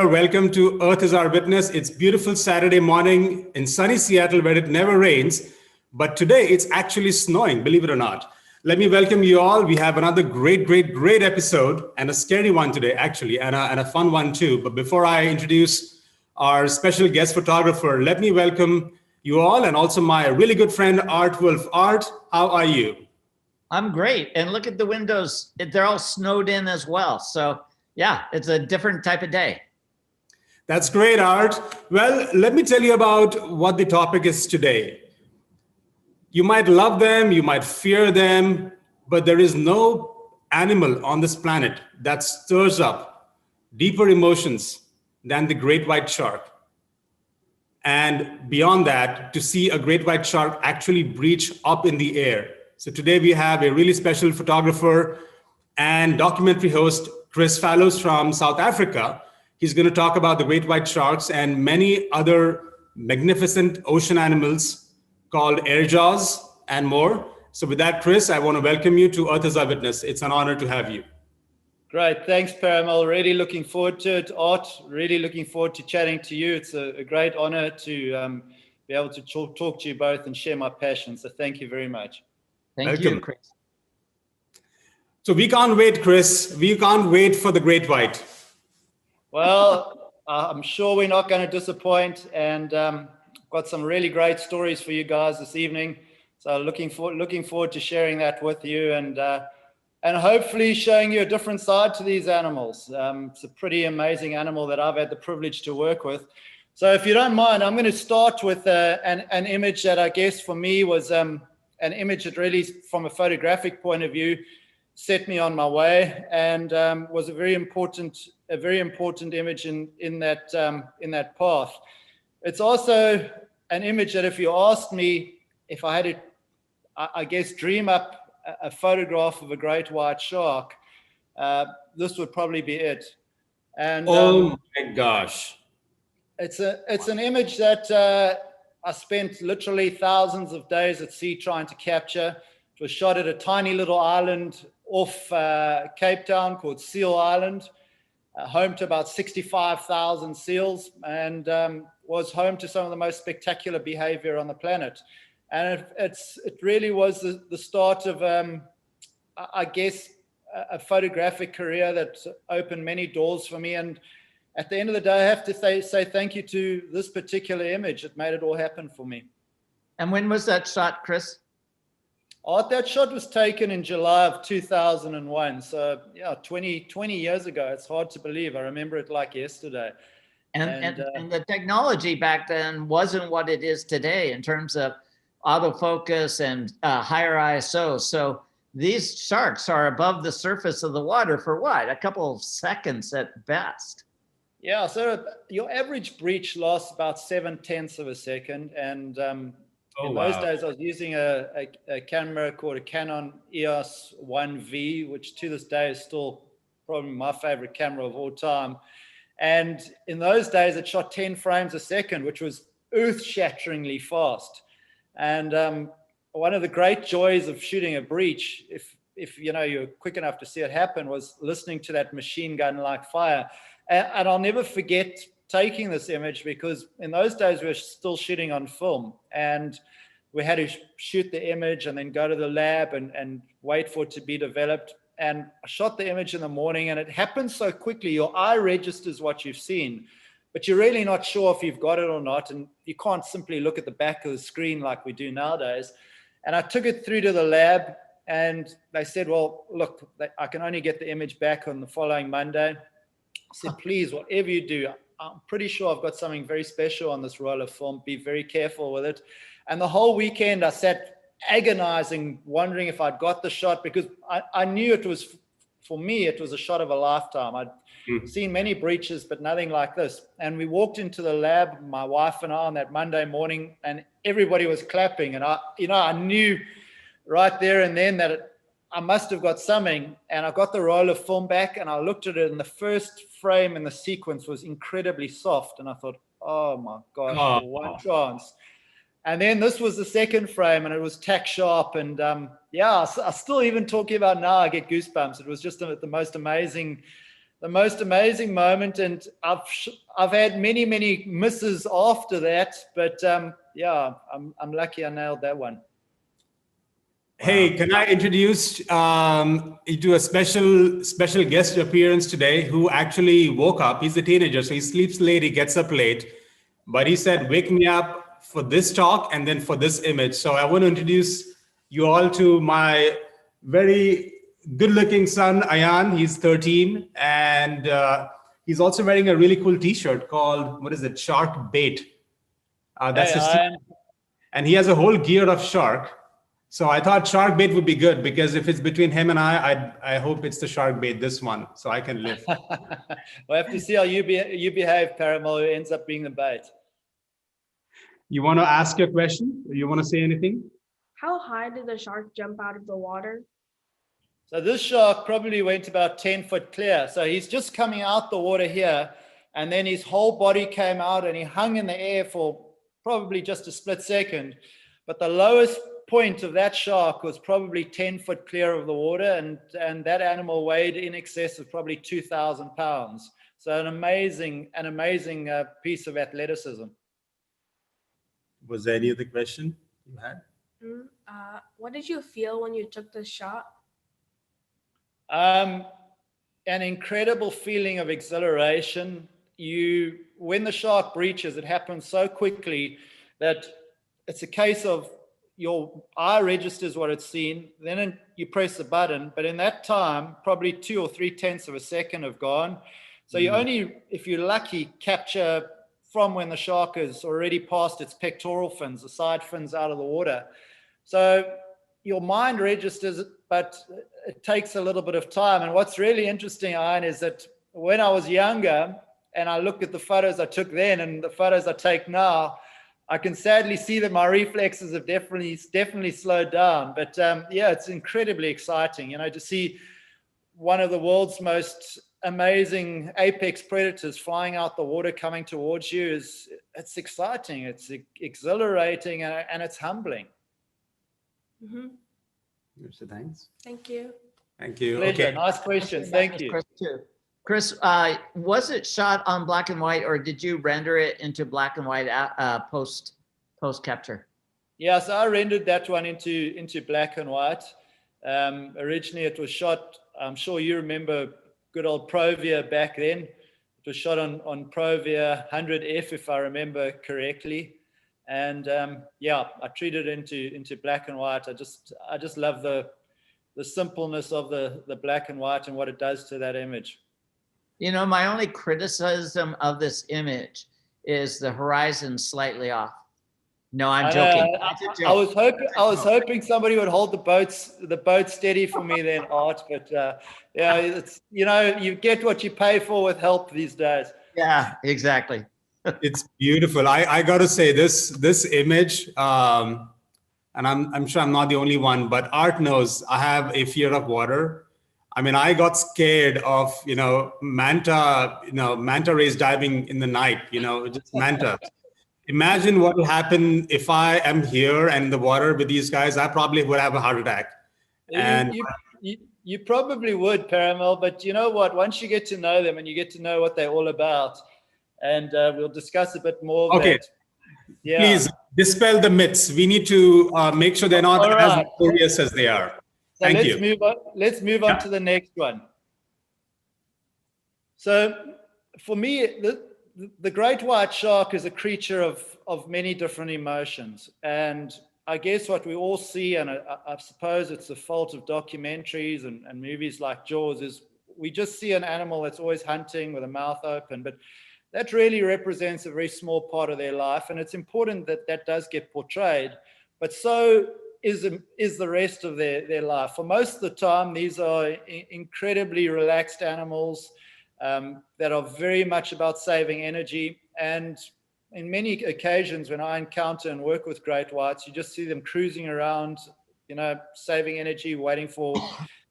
Welcome to Earth is Our Witness. It's beautiful Saturday morning in sunny Seattle where it never rains, but today it's actually snowing, believe it or not. Let me welcome you all. We have another great episode and a scary one today, actually, and a fun one too. But before I introduce our special guest photographer, let me welcome you all and also my really good friend, Art Wolfe. Art, how are you? I'm great. And look at the windows. They're all snowed in as well. So yeah, it's a different type of day. That's great, Art. Well, let me tell you about what the topic is today. You might love them, you might fear them, but there is no animal on this planet that stirs up deeper emotions than the great white shark. And beyond that, to see a great white shark actually breach up in the air. So today we have a really special photographer and documentary host, Chris Fallows from South Africa. He's going to talk about the great white sharks and many other magnificent ocean animals called air jaws and more. So with that, Chris, I want to welcome you to Earth is Our Witness. It's an honor to have you. Great. Thanks, Parimal. Really looking forward to it. Art, really looking forward to chatting to you. It's a great honor to be able to talk to you both and share my passion. So thank you very much. Thank you, Chris. So we can't wait, Chris. We can't wait for the great white. Well, I'm sure we're not going to disappoint, and got some really great stories for you guys this evening. So looking forward to sharing that with you, and hopefully showing you a different side to these animals. It's a pretty amazing animal that I've had the privilege to work with. So if you don't mind, I'm going to start with an image that I guess for me was an image that really, from a photographic point of view, set me on my way, and was a very important image in that path. It's also an image that, if you asked me if I had to, I guess, dream up a photograph of a great white shark, this would probably be it. And oh my gosh, it's an image that I spent literally thousands of days at sea trying to capture. It was shot at a tiny little island off Cape Town called Seal Island, home to about 65,000 seals, and was home to some of the most spectacular behavior on the planet. And it really was the start of, I guess, a photographic career that opened many doors for me. And at the end of the day, I have to say thank you to this particular image. It made it all happen for me. And when was that shot, Chris? That shot was taken in July of 2001. So yeah, 20 years ago. It's hard to believe. I remember it like yesterday. And the technology back then wasn't what it is today in terms of autofocus and higher ISO. So these sharks are above the surface of the water for what? A couple of seconds at best. Yeah, so your average breach lasts about 0.7 of a second. And in those days, I was using a camera called a Canon EOS 1V, which to this day is still probably my favorite camera of all time. And in those days, it shot 10 frames a second, which was earth-shatteringly fast. And one of the great joys of shooting a breach, if you know you're quick enough to see it happen, was listening to that machine gun-like fire. And I'll never forget taking this image, because in those days we were still shooting on film, and we had to shoot the image and then go to the lab and wait for it to be developed. And I shot the image in the morning, and it happened so quickly. Your eye registers what you've seen, but you're really not sure if you've got it or not. And you can't simply look at the back of the screen like we do nowadays. And I took it through to the lab, and they said, well, look, I can only get the image back on the following Monday. I said, please, whatever you do, I'm pretty sure I've got something very special on this roll of film. Be very careful with it. And the whole weekend I sat agonizing, wondering if I'd got the shot, because I knew it was, for me, it was a shot of a lifetime. I'd seen many breaches, but nothing like this. And we walked into the lab, my wife and I, on that Monday morning, and everybody was clapping. And I knew right there and then that I must have got something. And I got the roll of film back, and I looked at it, and the first frame in the sequence was incredibly soft. And I thought, oh my gosh, for one chance. And then this was the second frame, and it was tack sharp. And I still, even talking about now, I get goosebumps. It was just the most amazing the most amazing moment, and I've had many misses after that, but yeah, I'm lucky I nailed that one. Hey, can I introduce you to a special guest appearance today who actually woke up? He's a teenager, so he sleeps late, he gets up late, but he said, wake me up for this talk and then for this image. So I want to introduce you all to my very good-looking son, Ayan. He's 13, and he's also wearing a really cool T-shirt called, what is it, Shark Bait. That's his Ayan. And he has a whole gear of shark. So I thought shark bait would be good, because if it's between him and I hope it's the shark bait, this one, so I can live. We'll have to see how you behave, Parimal, who ends up being the bait. You want to ask your question? You want to say anything? How high did the shark jump out of the water? So this shark probably went about 10 foot clear. So he's just coming out the water here, and then his whole body came out and he hung in the air for probably just a split second. But the lowest point of that shark was probably 10 foot clear of the water, and that animal weighed in excess of probably 2,000 pounds. So an amazing piece of athleticism. Was there any other question you had? What did you feel when you took the shot? An incredible feeling of exhilaration. When the shark breaches, it happens so quickly that it's a case of your eye registers what it's seen, then you press the button, but in that time, probably 2 or 3 tenths of a second have gone. So you only, if you're lucky, capture from when the shark is already past its pectoral fins, the side fins out of the water. So your mind registers it, but it takes a little bit of time. And what's really interesting, Ian, is that when I was younger and I look at the photos I took then and the photos I take now, I can sadly see that my reflexes have definitely slowed down. But yeah, it's incredibly exciting, to see one of the world's most amazing apex predators flying out the water coming towards you. It's exciting, it's exhilarating, and it's humbling. Mm-hmm. So thanks. Thank you. Thank you. Pleasure. Okay. Nice questions. Thank you. Chris, too. Chris, was it shot on black and white, or did you render it into black and white post capture? Yeah, so I rendered that one into black and white. Originally, it was shot. I'm sure you remember good old Provia back then. It was shot on Provia 100F, if I remember correctly. And yeah, I treated it into black and white. I just love the simpleness of the black and white and what it does to that image. My only criticism of this image is the horizon slightly off. No, I'm joking. I was hoping somebody would hold the boat steady for me then, Art. But yeah, it's you get what you pay for with help these days. Yeah, exactly. It's beautiful. I got to say this image, and I'm sure I'm not the only one, but Art knows I have a fear of water. I mean, I got scared of, manta rays diving in the night, just manta. Imagine what will happen if I am here and in the water with these guys. I probably would have a heart attack. And you probably would, Parimal, but you know what? Once you get to know them and you get to know what they're all about, and we'll discuss a bit more. Okay. Yeah. Please dispel the myths. We need to make sure they're not as notorious as they are. So Thank you. Let's move on to the next one. So for me, the great white shark is a creature of many different emotions. And I guess what we all see, and I suppose it's the fault of documentaries and movies like Jaws, is we just see an animal that's always hunting with a mouth open, but that really represents a very small part of their life. And it's important that that does get portrayed, but so is the rest of their life. For most of the time, these are incredibly relaxed animals that are very much about saving energy. And in many occasions when I encounter and work with great whites, you just see them cruising around, saving energy, waiting for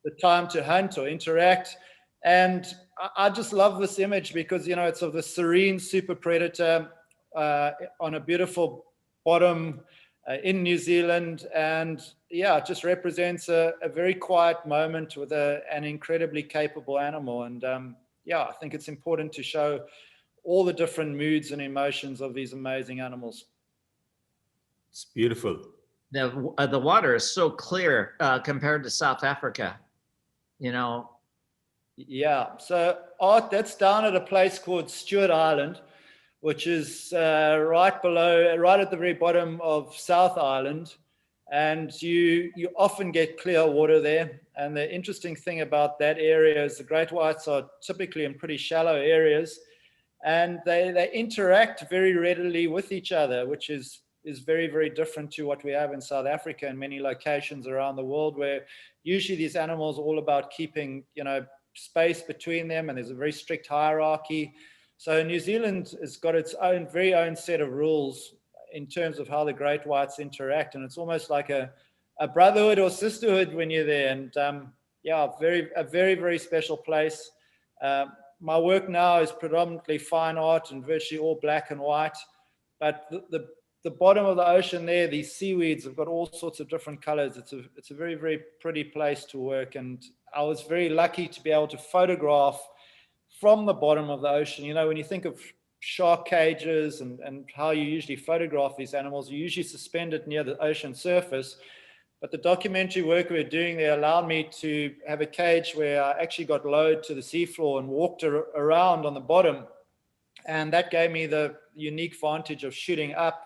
the time to hunt or interact. And I just love this image because, it's of the serene super predator on a beautiful bottom in New Zealand. And yeah, it just represents a very quiet moment with an incredibly capable animal. And yeah, I think it's important to show all the different moods and emotions of these amazing animals. It's beautiful. The water is so clear compared to South Africa, you know. Yeah, so Art, that's down at a place called Stewart Island, which is right at the very bottom of South Island. And you often get clear water there. And the interesting thing about that area is the great whites are typically in pretty shallow areas, and they interact very readily with each other, which is very, very different to what we have in South Africa and many locations around the world, where usually these animals are all about keeping, space between them, and there's a very strict hierarchy. So New Zealand has got its very own set of rules in terms of how the great whites interact, and it's almost like a brotherhood or sisterhood when you're there. And yeah, a very, very special place. My work now is predominantly fine art and virtually all black and white, but the bottom of the ocean there, these seaweeds have got all sorts of different colors. It's a very, very pretty place to work, and I was very lucky to be able to photograph from the bottom of the ocean. When you think of shark cages and how you usually photograph these animals, you usually suspend it near the ocean surface. But the documentary work we were doing there allowed me to have a cage where I actually got lowered to the seafloor and walked around on the bottom. And that gave me the unique vantage of shooting up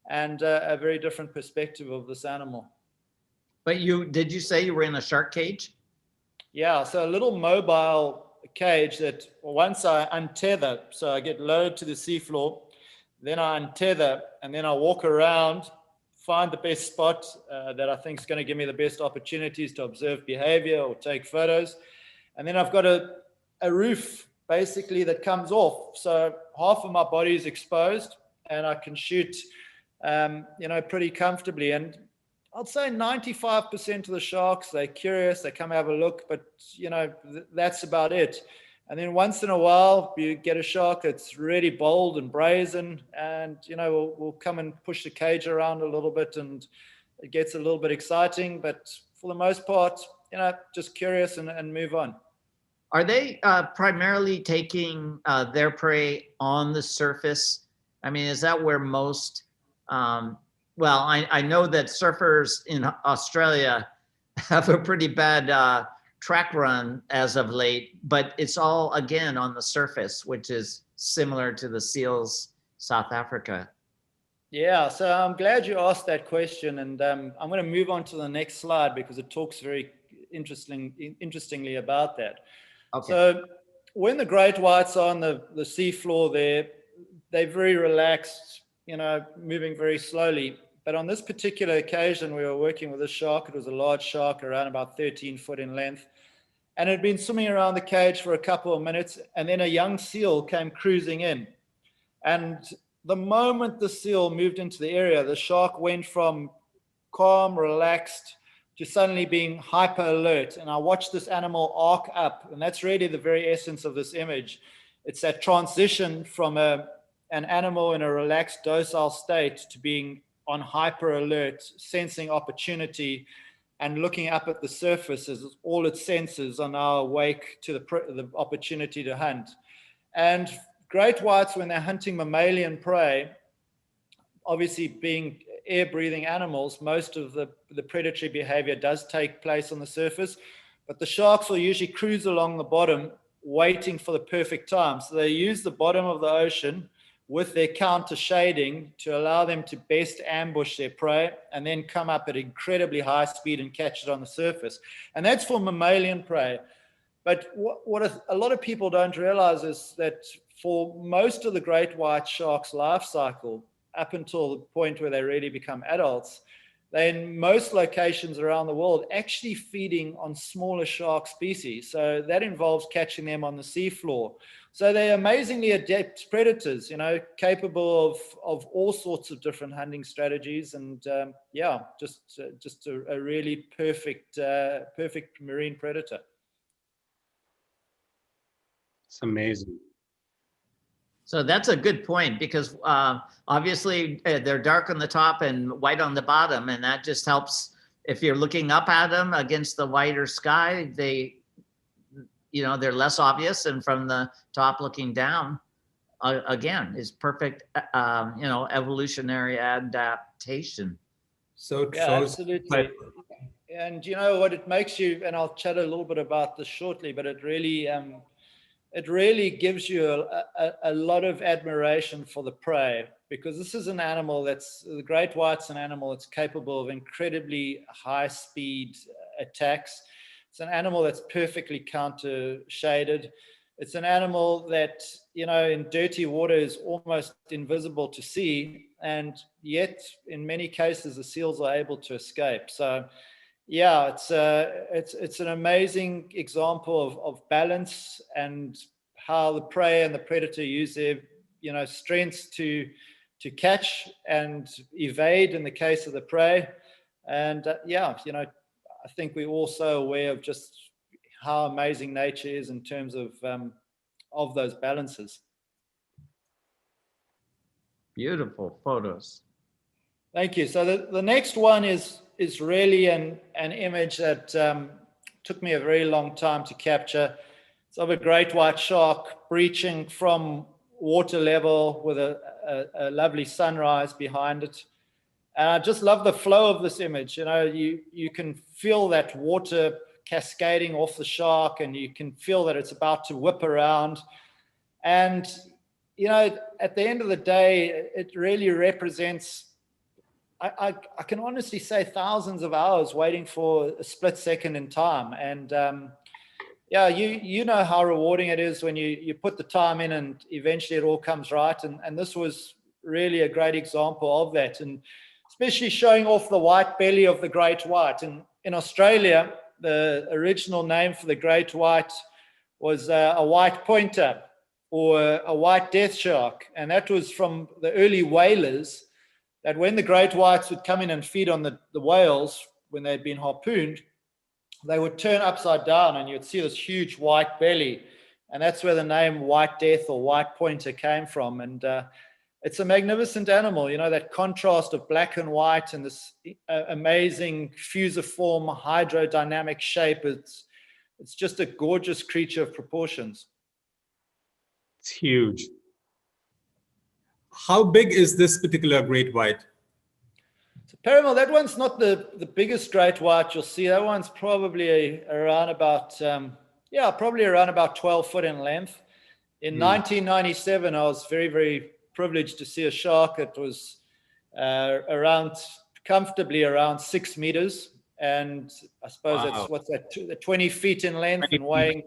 and a very different perspective of this animal. But did you say you were in a shark cage? Yeah, so a little mobile cage that once I untether, so I get lowered to the seafloor, then I untether, and then I walk around, find the best spot that I think is going to give me the best opportunities to observe behavior or take photos. And then I've got a roof basically that comes off. So half of my body is exposed and I can shoot, pretty comfortably. And I'd say 95% of the sharks, they're curious, they come have a look, but that's about it. And then once in a while, you get a shark that's really bold and brazen, and we'll come and push the cage around a little bit, and it gets a little bit exciting. But for the most part, just curious and move on. Are they primarily taking their prey on the surface? I mean, is that where most? Well, I know that surfers in Australia have a pretty bad track run as of late, but it's all again on the surface, which is similar to the seals South Africa. Yeah, so I'm glad you asked that question, and I'm going to move on to the next slide because it talks very interestingly about that. Okay. So when the great whites are on the seafloor there, they're very relaxed, moving very slowly. But on this particular occasion, we were working with a shark. It was a large shark, around about 13 foot in length. And it had been swimming around the cage for a couple of minutes. And then a young seal came cruising in. And the moment the seal moved into the area, the shark went from calm, relaxed, to suddenly being hyper alert. And I watched this animal arc up. And that's really the very essence of this image. It's that transition from an animal in a relaxed, docile state to being on hyper alert, sensing opportunity, and looking up at the surface as all its senses are now awake to the opportunity to hunt. And great whites, when they're hunting mammalian prey, obviously being air-breathing animals, most of the predatory behavior does take place on the surface, but the sharks will usually cruise along the bottom, waiting for the perfect time. So they use the bottom of the ocean with their counter shading to allow them to best ambush their prey and then come up at incredibly high speed and catch it on the surface. And that's for mammalian prey. But what a lot of people don't realize is that for most of the great white shark's life cycle, up until the point where they really become adults, they're in most locations around the world actually feeding on smaller shark species. So that involves catching them on the seafloor. So they're amazingly adept predators, capable of all sorts of different hunting strategies. And just a really perfect marine predator. It's amazing. So that's a good point, because obviously they're dark on the top and white on the bottom, and that just helps if you're looking up at them against the whiter sky. they're less obvious, and from the top looking down, again, is perfect, evolutionary adaptation. So yeah, absolutely. And you know what it makes you, and I'll chat a little bit about this shortly, but it really gives you a lot of admiration for the prey, because this is an animal the great white's an animal that's capable of incredibly high speed attacks. It's an animal that's perfectly counter shaded. It's an animal that, in dirty water is almost invisible to see, and yet in many cases the seals are able to escape. So yeah, it's an amazing example of balance, and how the prey and the predator use their strengths to catch and evade in the case of the prey. And I think we're also aware of just how amazing nature is in terms of those balances. Beautiful photos. Thank you. So the next one is really an image that took me a very long time to capture. It's of a great white shark breaching from water level with a lovely sunrise behind it. And I just love the flow of this image. You can feel that water cascading off the shark, and you can feel that it's about to whip around. And, at the end of the day, it really represents, I can honestly say, thousands of hours waiting for a split second in time. And you know how rewarding it is when you put the time in and eventually it all comes right. And this was really a great example of that, and especially showing off the white belly of the great white. And in Australia, the original name for the great white was a white pointer, or a white death shark. And that was from the early whalers, that when the great whites would come in and feed on the whales when they'd been harpooned, they would turn upside down and you'd see this huge white belly. And that's where the name white death or white pointer came from. And it's a magnificent animal, that contrast of black and white and this amazing fusiform hydrodynamic shape. It's just a gorgeous creature of proportions. It's huge. How big is this particular great white? So Parimal, that one's not the biggest great white you'll see. That one's probably around about 12 foot in length. In 1997, I was very, very privileged to see a shark that was comfortably around 6 meters. And I suppose that's, what's that, 20 feet in length, and weighing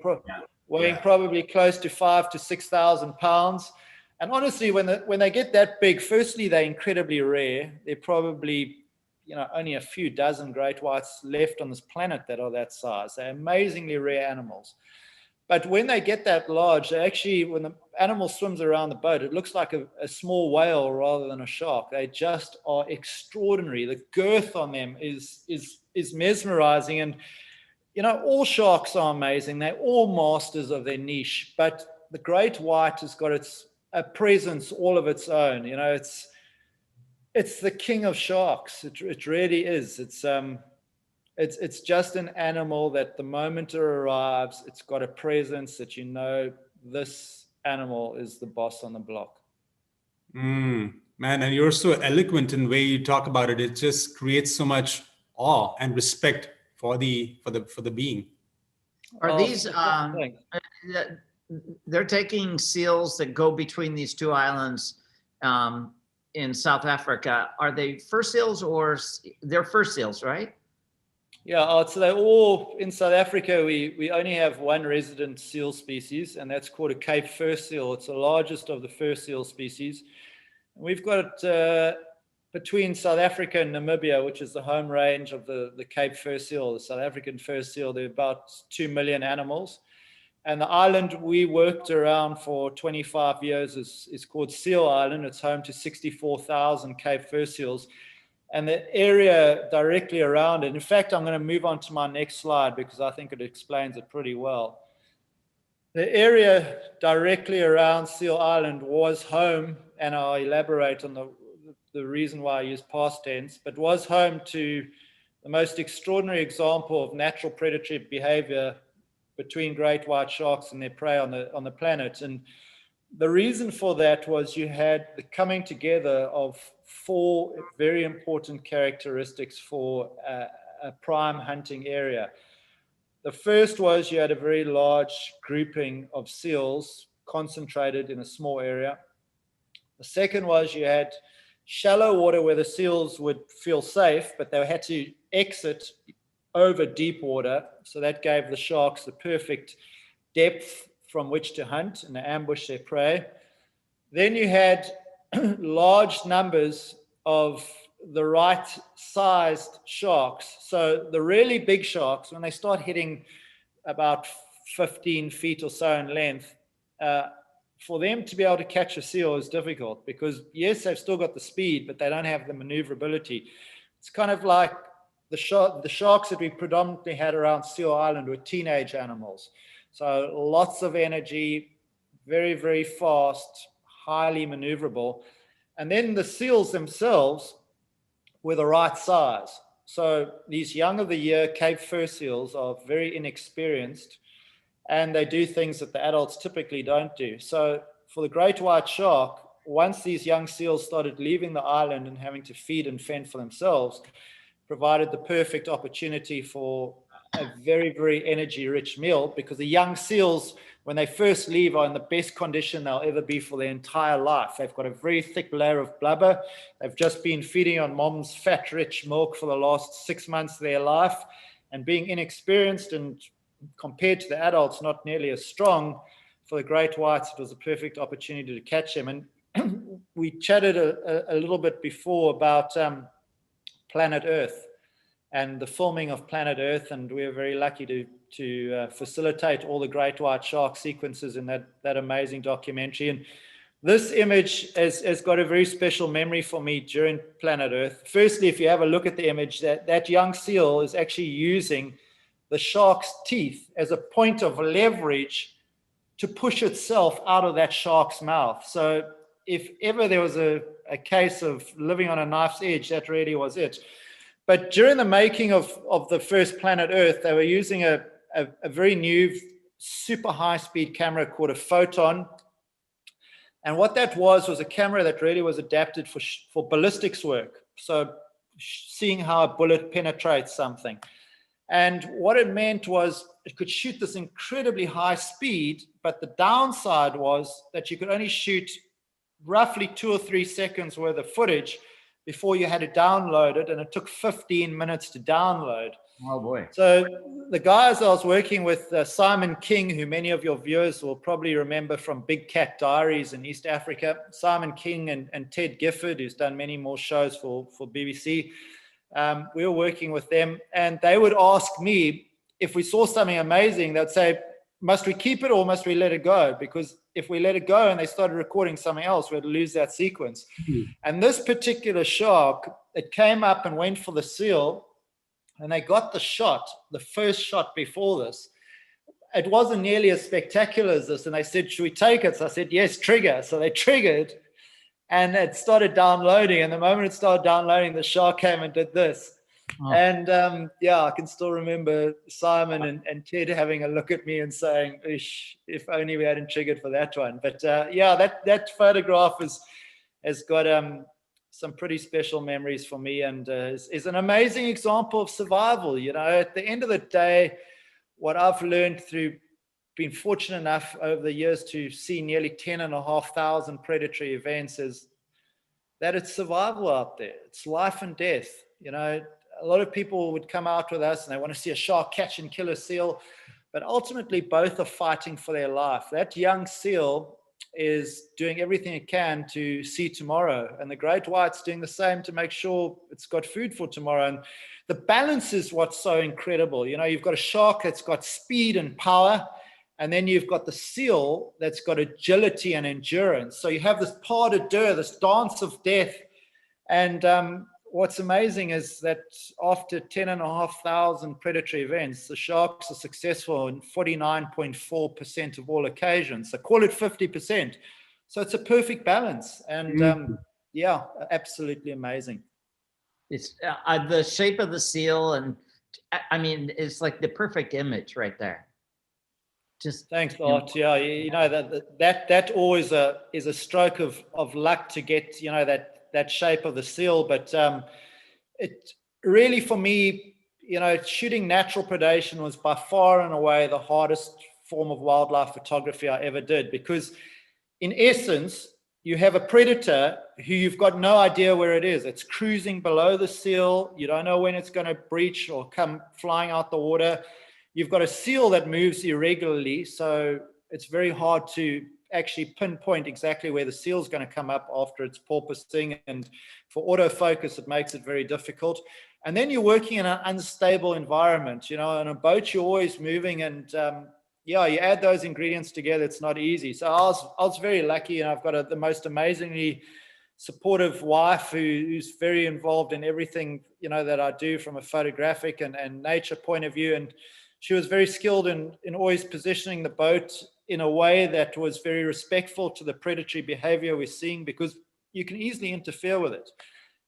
probably close to 5,000 to 6,000 pounds. And honestly, when they get that big, firstly, they're incredibly rare. They're probably, only a few dozen great whites left on this planet that are that size. They're amazingly rare animals. But when they get that large, they actually, when the animal swims around the boat, it looks like a small whale rather than a shark. They just are extraordinary. The girth on them is mesmerizing. And, all sharks are amazing. They're all masters of their niche. But the great white has got a presence all of its own. It's the king of sharks. It really is. It's just an animal that the moment it arrives, it's got a presence that this animal is the boss on the block. Man, and you're so eloquent in the way you talk about it. It just creates so much awe and respect for the being. Are these they're taking seals that go between these two islands in South Africa? Are they fur seals, or they're fur seals, right? Yeah, so they're all in South Africa. We only have one resident seal species, and that's called a Cape fur seal. It's the largest of the fur seal species. And we've got it between South Africa and Namibia, which is the home range of the Cape fur seal, the South African fur seal. There are about 2 million animals. And the island we worked around for 25 years is called Seal Island. It's home to 64,000 Cape fur seals. And the area directly around it, in fact, I'm going to move on to my next slide because I think it explains it pretty well. The area directly around Seal Island was home, and I'll elaborate on the reason why I use past tense, but was home to the most extraordinary example of natural predatory behavior between great white sharks and their prey on the planet. And the reason for that was you had the coming together of 4 very important characteristics for a prime hunting area. The first was you had a very large grouping of seals concentrated in a small area. The second was you had shallow water where the seals would feel safe, but they had to exit over deep water. So that gave the sharks the perfect depth from which to hunt and ambush their prey. Then you had large numbers of the right sized sharks. So the really big sharks, when they start hitting about 15 feet or so in length, for them to be able to catch a seal is difficult because, yes, they've still got the speed, but they don't have the maneuverability. It's kind of like the sharks that we predominantly had around Seal Island were teenage animals. So lots of energy, very, very fast, highly maneuverable. And then the seals themselves were the right size. So these young of the year Cape fur seals are very inexperienced, and they do things that the adults typically don't do. So for the great white shark, once these young seals started leaving the island and having to feed and fend for themselves, provided the perfect opportunity for a very, very energy-rich meal, because the young seals, when they first leave, are in the best condition they'll ever be for their entire life. They've got a very thick layer of blubber. They've just been feeding on mom's fat-rich milk for the last 6 months of their life, and being inexperienced and compared to the adults, not nearly as strong, for the great whites, it was a perfect opportunity to catch them. And we chatted a little bit before about Planet Earth and the filming of Planet Earth, and we were very lucky to facilitate all the great white shark sequences in that amazing documentary. And this image has got a very special memory for me during Planet Earth. Firstly, if you have a look at the image, that young seal is actually using the shark's teeth as a point of leverage to push itself out of that shark's mouth. So if ever there was a case of living on a knife's edge, that really was it. But during the making of the first Planet Earth, they were using a very new super high-speed camera called a photon. And what that was a camera that really was adapted for ballistics work. So seeing how a bullet penetrates something. And what it meant was it could shoot this incredibly high speed, but the downside was that you could only shoot roughly 2 or 3 seconds worth of footage before you had to download it, and it took 15 minutes to download. Oh boy. So the guys I was working with, Simon King, who many of your viewers will probably remember from Big Cat Diaries in East Africa, Simon King and Ted Gifford, who's done many more shows for BBC. We were working with them, and they would ask me if we saw something amazing, they'd say, must we keep it or must we let it go? Because if we let it go and they started recording something else, we'd lose that sequence. Mm-hmm. And this particular shark, it came up and went for the seal, and they got the shot, the first shot before this. It wasn't nearly as spectacular as this, and they said, should we take it? So I said, yes, trigger. So they triggered, and it started downloading. And the moment it started downloading, the shark came and did this. Oh. And I can still remember Simon and Ted having a look at me and saying, if only we hadn't triggered for that one. But that photograph has got some pretty special memories for me, and is an amazing example of survival. You know, at the end of the day, what I've learned through being fortunate enough over the years to see nearly 10,500 predatory events is that it's survival out there. It's life and death. You know, a lot of people would come out with us and they want to see a shark catch and kill a seal, but ultimately both are fighting for their life. That young seal is doing everything it can to see tomorrow, and the great white's doing the same to make sure it's got food for tomorrow. And the balance is what's so incredible. You know, you've got a shark that's got speed and power, and then you've got the seal that's got agility and endurance. So you have this pas de deux, this dance of death. And what's amazing is that after 10,500 predatory events, the sharks are successful in 49.4% of all occasions. So call it 50%. So it's a perfect balance. And absolutely amazing. It's the shape of the seal, and I mean, it's like the perfect image right there. Just thanks, Art. Yeah, you know that always is a stroke of luck to get, you know, that shape of the seal. But it really, for me, you know, shooting natural predation was by far and away the hardest form of wildlife photography I ever did, because in essence, you have a predator who you've got no idea where it is. It's cruising below the seal. You don't know when it's going to breach or come flying out the water. You've got a seal that moves irregularly, so it's very hard to actually pinpoint exactly where the seal is going to come up after it's porpoising, and for autofocus it makes it very difficult. And then you're working in an unstable environment. You know, on a boat you're always moving, and yeah, you add those ingredients together, it's not easy. So I was very lucky, and I've got the most amazingly supportive wife who's very involved in everything, you know, that I do from a photographic and nature point of view. And she was very skilled in always positioning the boat in a way that was very respectful to the predatory behavior we're seeing, because you can easily interfere with it.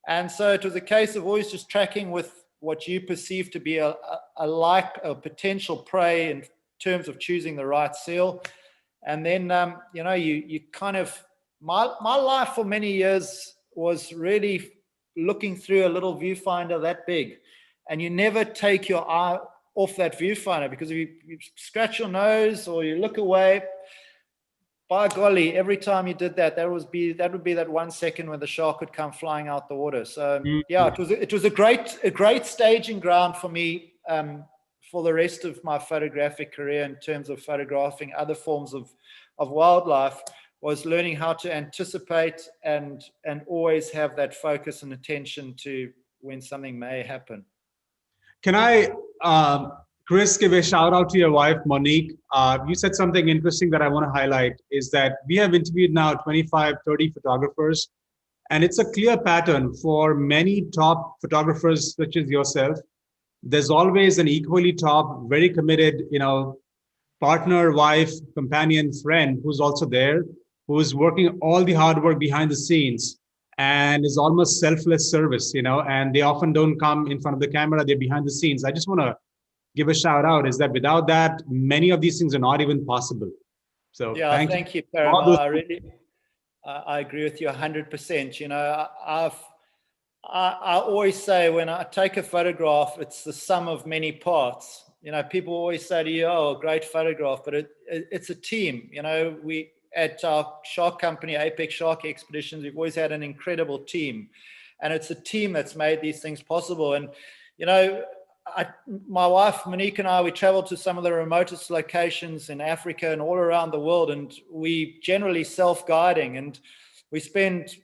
And so it was a case of always just tracking with what you perceive to be a potential prey in terms of choosing the right seal. And then, you know, you kind of, my life for many years was really looking through a little viewfinder that big. And you never take your eye off that viewfinder, because if you scratch your nose or you look away, by golly, every time you did that, that would be that 1 second when the shark would come flying out the water. So yeah, it was a great staging ground for me for the rest of my photographic career in terms of photographing other forms of wildlife, was learning how to anticipate and always have that focus and attention to when something may happen. Can I, Chris, give a shout out to your wife, Monique? You said something interesting that I want to highlight, is that we have interviewed now 25, 30 photographers, and it's a clear pattern for many top photographers such as yourself. There's always an equally top, very committed, you know, partner, wife, companion, friend who's also there, who's working all the hard work behind the scenes, and is almost selfless service, you know, and they often don't come in front of the camera, they're behind the scenes. I just want to give a shout out, is that without that, many of these things are not even possible. So yeah, thank you, Parimal. I agree with you 100%. You know, I always say when I take a photograph, it's the sum of many parts. You know, people always say to you, oh, great photograph, but it's a team. You know, we at our shark company, Apex Shark Expeditions, we've always had an incredible team, and it's a team that's made these things possible. And, you know, my wife, Monique, and I, we traveled to some of the remotest locations in Africa and all around the world, and we generally self-guiding, and we spend,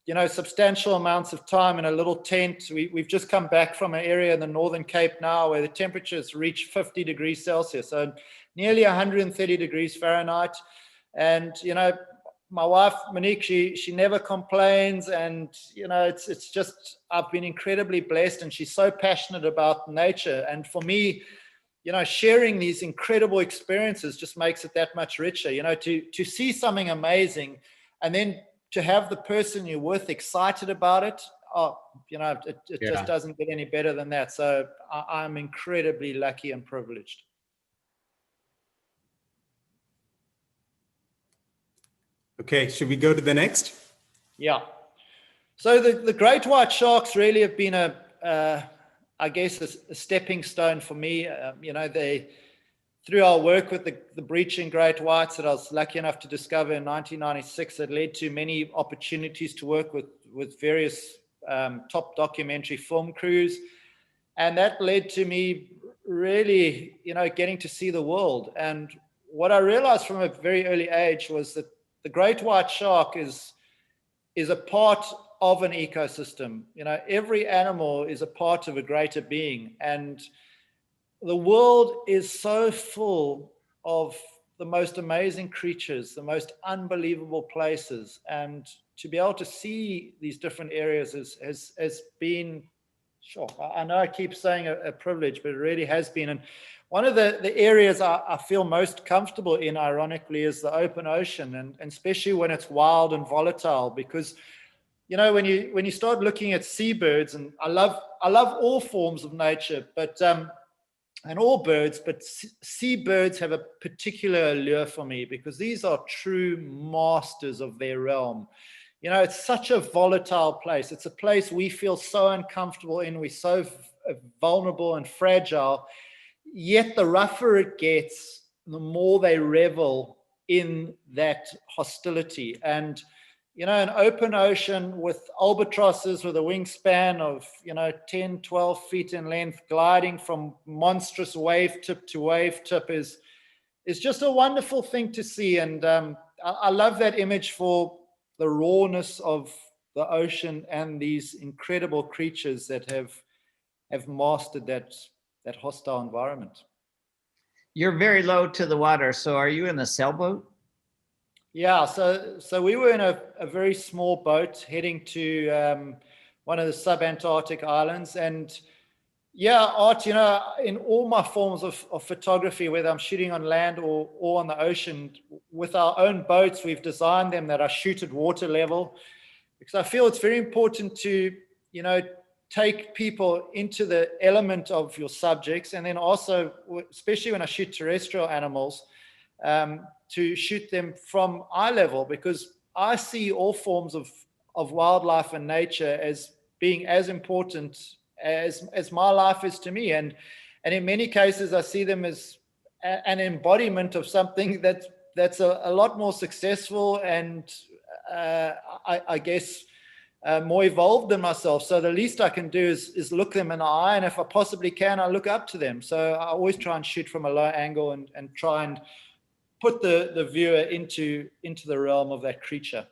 you know, substantial amounts of time in a little tent. We've just come back from an area in the Northern Cape now where the temperatures reach 50 degrees Celsius, so nearly 130 degrees Fahrenheit. And, you know, my wife, Monique, she never complains. And, you know, it's just, I've been incredibly blessed, and she's so passionate about nature. And for me, you know, sharing these incredible experiences just makes it that much richer, you know, to see something amazing and then to have the person you're with excited about it. Oh, you know, it just doesn't get any better than that. So I'm incredibly lucky and privileged. Okay, should we go to the next? Yeah. So the great white sharks really have been I guess, a stepping stone for me. You know, through our work with the breaching great whites that I was lucky enough to discover in 1996, it led to many opportunities to work with various top documentary film crews. And that led to me really, you know, getting to see the world. And what I realized from a very early age was that the great white shark is a part of an ecosystem. You know, every animal is a part of a greater being. And the world is so full of the most amazing creatures, the most unbelievable places. And to be able to see these different areas has been, sure, I know I keep saying a privilege, but it really has been. And one of the areas I feel most comfortable in, ironically, is the open ocean, and especially when it's wild and volatile, because, you know, when you start looking at seabirds, and I love all forms of nature, but and all birds, but seabirds have a particular allure for me because these are true masters of their realm. You know, it's such a volatile place. It's a place we feel so uncomfortable in. We're so vulnerable and fragile. Yet the rougher it gets, the more they revel in that hostility. And, you know, an open ocean with albatrosses with a wingspan of, 10, 12 feet in length, gliding from monstrous wave tip to wave tip is just a wonderful thing to see. And I love that image for the rawness of the ocean and these incredible creatures that have mastered that hostile environment. You're very low to the water. So are you in a sailboat? Yeah, so we were in a very small boat heading to one of the subantarctic islands. And yeah, Art, in all my forms of photography, whether I'm shooting on land or on the ocean, with our own boats, we've designed them that are shoot at water level, because I feel it's very important to, take people into the element of your subjects. And then also, especially when I shoot terrestrial animals, to shoot them from eye level, because I see all forms of wildlife and nature as being as important as my life is to me. And in many cases, I see them as an embodiment of something that's a lot more successful and I guess more evolved than myself. So the least I can do is look them in the eye, and if I possibly can, I look up to them. So I always try and shoot from a low angle and try and put the viewer into the realm of that creature.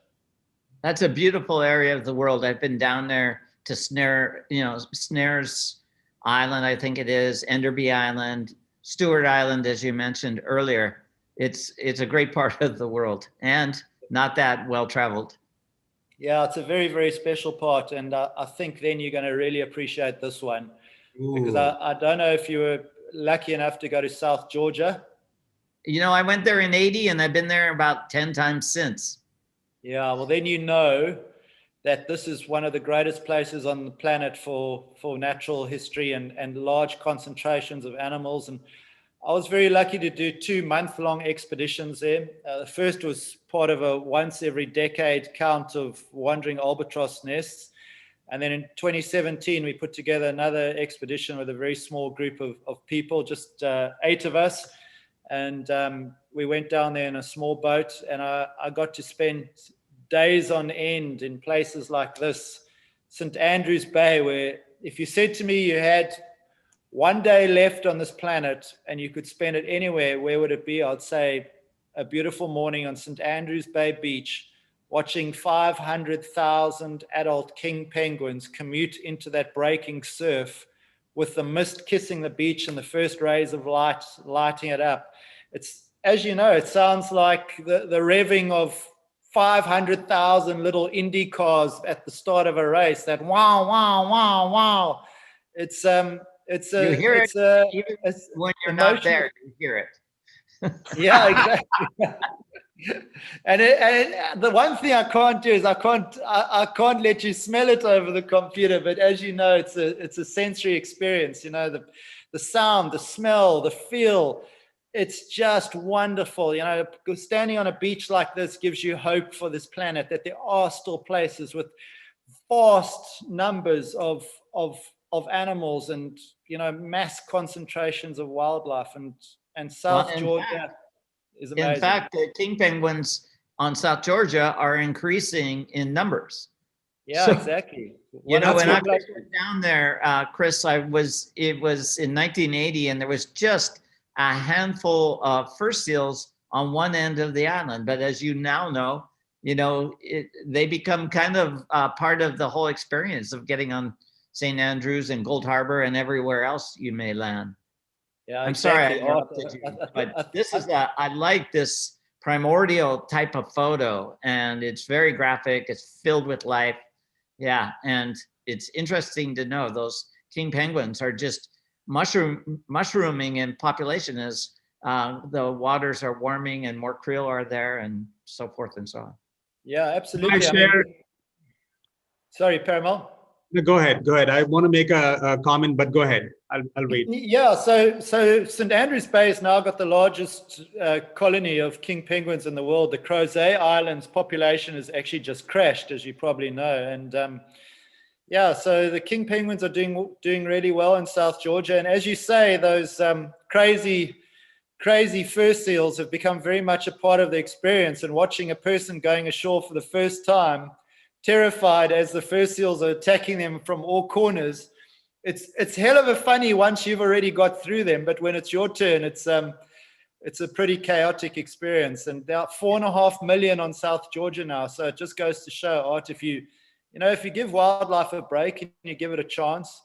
That's a beautiful area of the world. I've been down there to Snares Island, I think it is, Enderby Island, Stewart Island, as you mentioned earlier. It's a great part of the world and not that well traveled. Yeah, it's a very, very special part. And I think then you're going to really appreciate this one. Ooh. Because I don't know if you were lucky enough to go to South Georgia. I went there in 80 and I've been there about 10 times since. Yeah, well, then you know that this is one of the greatest places on the planet for natural history and large concentrations of animals. And I was very lucky to do 2 month-long expeditions there. The first was part of a once every decade count of wandering albatross nests. And then in 2017, we put together another expedition with a very small group of people, just 8 of us. And we went down there in a small boat, and I got to spend days on end in places like this, St. Andrews Bay, where if you said to me you had 1 day left on this planet and you could spend it anywhere, where would it be? I'd say a beautiful morning on St. Andrews Bay Beach, watching 500,000 adult king penguins commute into that breaking surf with the mist kissing the beach and the first rays of light lighting it up. It's, as you know, it sounds like the revving of 500,000 little Indy cars at the start of a race. That wow, wow, wow, wow. It's when you're not there, you hear it. Yeah, exactly. and the one thing I can't do is I can't let you smell it over the computer. But as you know, it's a sensory experience. The sound, the smell, the feel. It's just wonderful. Standing on a beach like this gives you hope for this planet, that there are still places with vast numbers of animals and mass concentrations of wildlife, and South Georgia is amazing. In fact, the king penguins on South Georgia are increasing in numbers. Yeah, exactly. When I was down there, Chris, it was in 1980, and there was just a handful of fur seals on one end of the island. But as you now know, they become kind of part of the whole experience of getting on St. Andrews and Gold Harbor and everywhere else you may land. Yeah, I'm exactly. sorry I interrupted you, but I like this primordial type of photo, and it's very graphic. It's filled with life. Yeah, and it's interesting to know those king penguins are just mushrooming in population as the waters are warming and more krill are there and so forth and so on. Yeah, absolutely. Sorry, Parimal. No, go ahead. Go ahead. I want to make a comment, but go ahead. I'll wait. Yeah, so St. Andrews Bay has now got the largest colony of king penguins in the world. The Crozet Islands population has actually just crashed, as you probably know. And yeah, so the king penguins are doing really well in South Georgia. And as you say, those crazy fur seals have become very much a part of the experience. And watching a person going ashore for the first time, terrified as the fur seals are attacking them from all corners, it's hell of a funny once you've already got through them, but when it's your turn, it's a pretty chaotic experience. And there are 4.5 million on South Georgia now, so it just goes to show, Art, if you give wildlife a break and you give it a chance,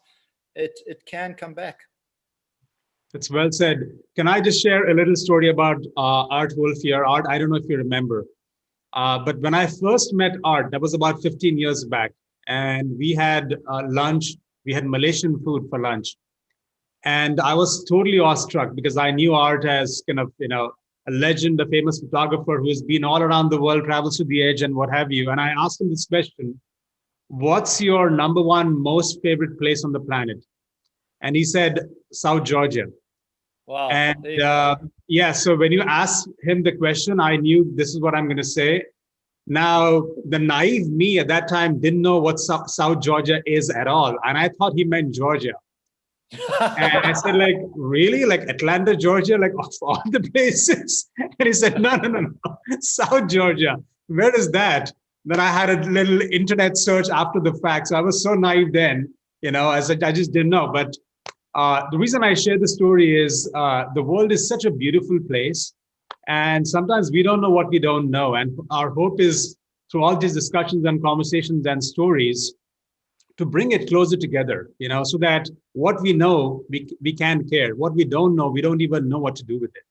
it can come back. That's well said. Can I just share a little story about Art Wolfe here? Art, I don't know if you remember, but when I first met Art, that was about 15 years back, and we had lunch. We had Malaysian food for lunch. And I was totally awestruck because I knew Art as kind of, a legend, a famous photographer who has been all around the world, travels to the edge and what have you. And I asked him this question: what's your number one most favorite place on the planet? And he said, South Georgia. Wow. And yeah, so when you asked him the question, I knew this is what I'm going to say. Now, the naive me at that time didn't know what South Georgia is at all. And I thought he meant Georgia. And I said, like, really? Like Atlanta, Georgia? Like of all the places? And he said, no. South Georgia. Where is that? Then I had a little internet search after the fact. So I was so naive then, I said, I just didn't know. But the reason I share the story is the world is such a beautiful place. And sometimes we don't know what we don't know. And our hope is through all these discussions and conversations and stories to bring it closer together, so that what we know, we can care. What we don't know, we don't even know what to do with it.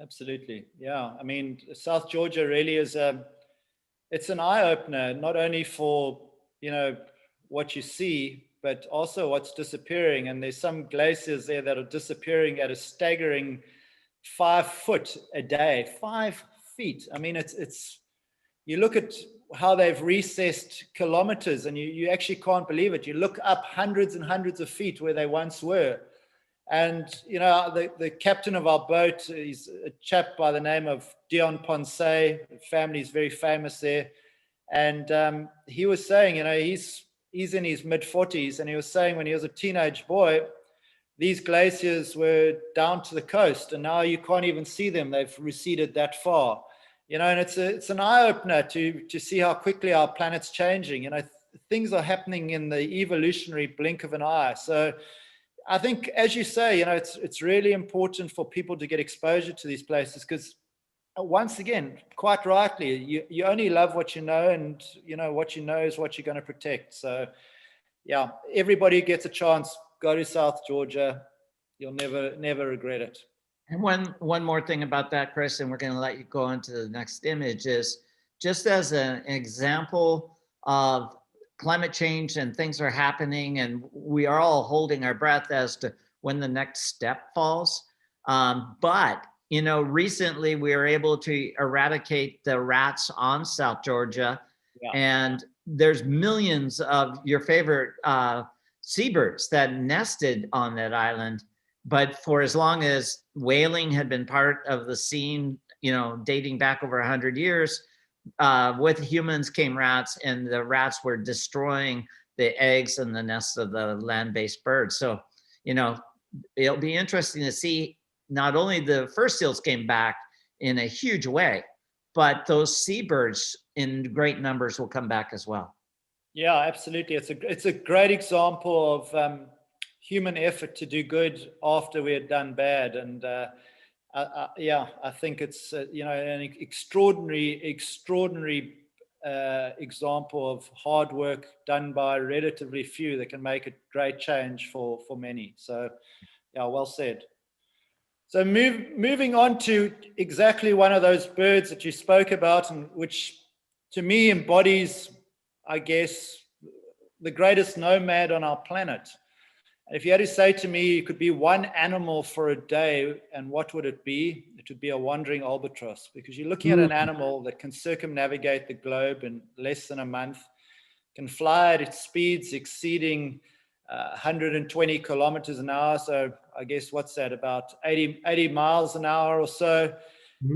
Absolutely. Yeah. I mean, South Georgia really is it's an eye-opener, not only for, what you see, but also what's disappearing. And there's some glaciers there that are disappearing at a staggering 5 foot a day. 5 feet. I mean, it's you look at how they've recessed kilometers and you actually can't believe it. You look up hundreds and hundreds of feet where they once were. And, the captain of our boat is a chap by the name of Dion Ponce. The family is very famous there. And he was saying, he's in his mid-40s, and he was saying when he was a teenage boy, these glaciers were down to the coast, and now you can't even see them. They've receded that far. And it's an eye-opener to see how quickly our planet's changing. Things are happening in the evolutionary blink of an eye. So I think, as you say, it's really important for people to get exposure to these places, because once again, quite rightly, you only love what you know, and what you know is what you're going to protect. So yeah, everybody gets a chance, go to South Georgia. You'll never regret it. And one more thing about that, Chris, and we're going to let you go on to the next image, is just as an example of climate change and things are happening, and we are all holding our breath as to when the next step falls. But recently we were able to eradicate the rats on South Georgia, and there's millions of your favorite seabirds that nested on that island. But for as long as whaling had been part of the scene, dating back over 100 years, with humans came rats, and the rats were destroying the eggs and the nests of the land-based birds. So, it'll be interesting to see not only the fur seals came back in a huge way, but those seabirds in great numbers will come back as well. Yeah, absolutely. It's a great example of human effort to do good after we had done bad. And I think it's an extraordinary example of hard work done by relatively few that can make a great change for many. So yeah, well said. So moving on to exactly one of those birds that you spoke about, and which to me embodies, I guess, the greatest nomad on our planet. And if you had to say to me, you could be one animal for a day, and what would it be? It would be a wandering albatross, because you're looking at an animal that can circumnavigate the globe in less than a month. can fly at speeds exceeding 120 kilometers an hour. So I guess what's that, about 80 miles an hour or so.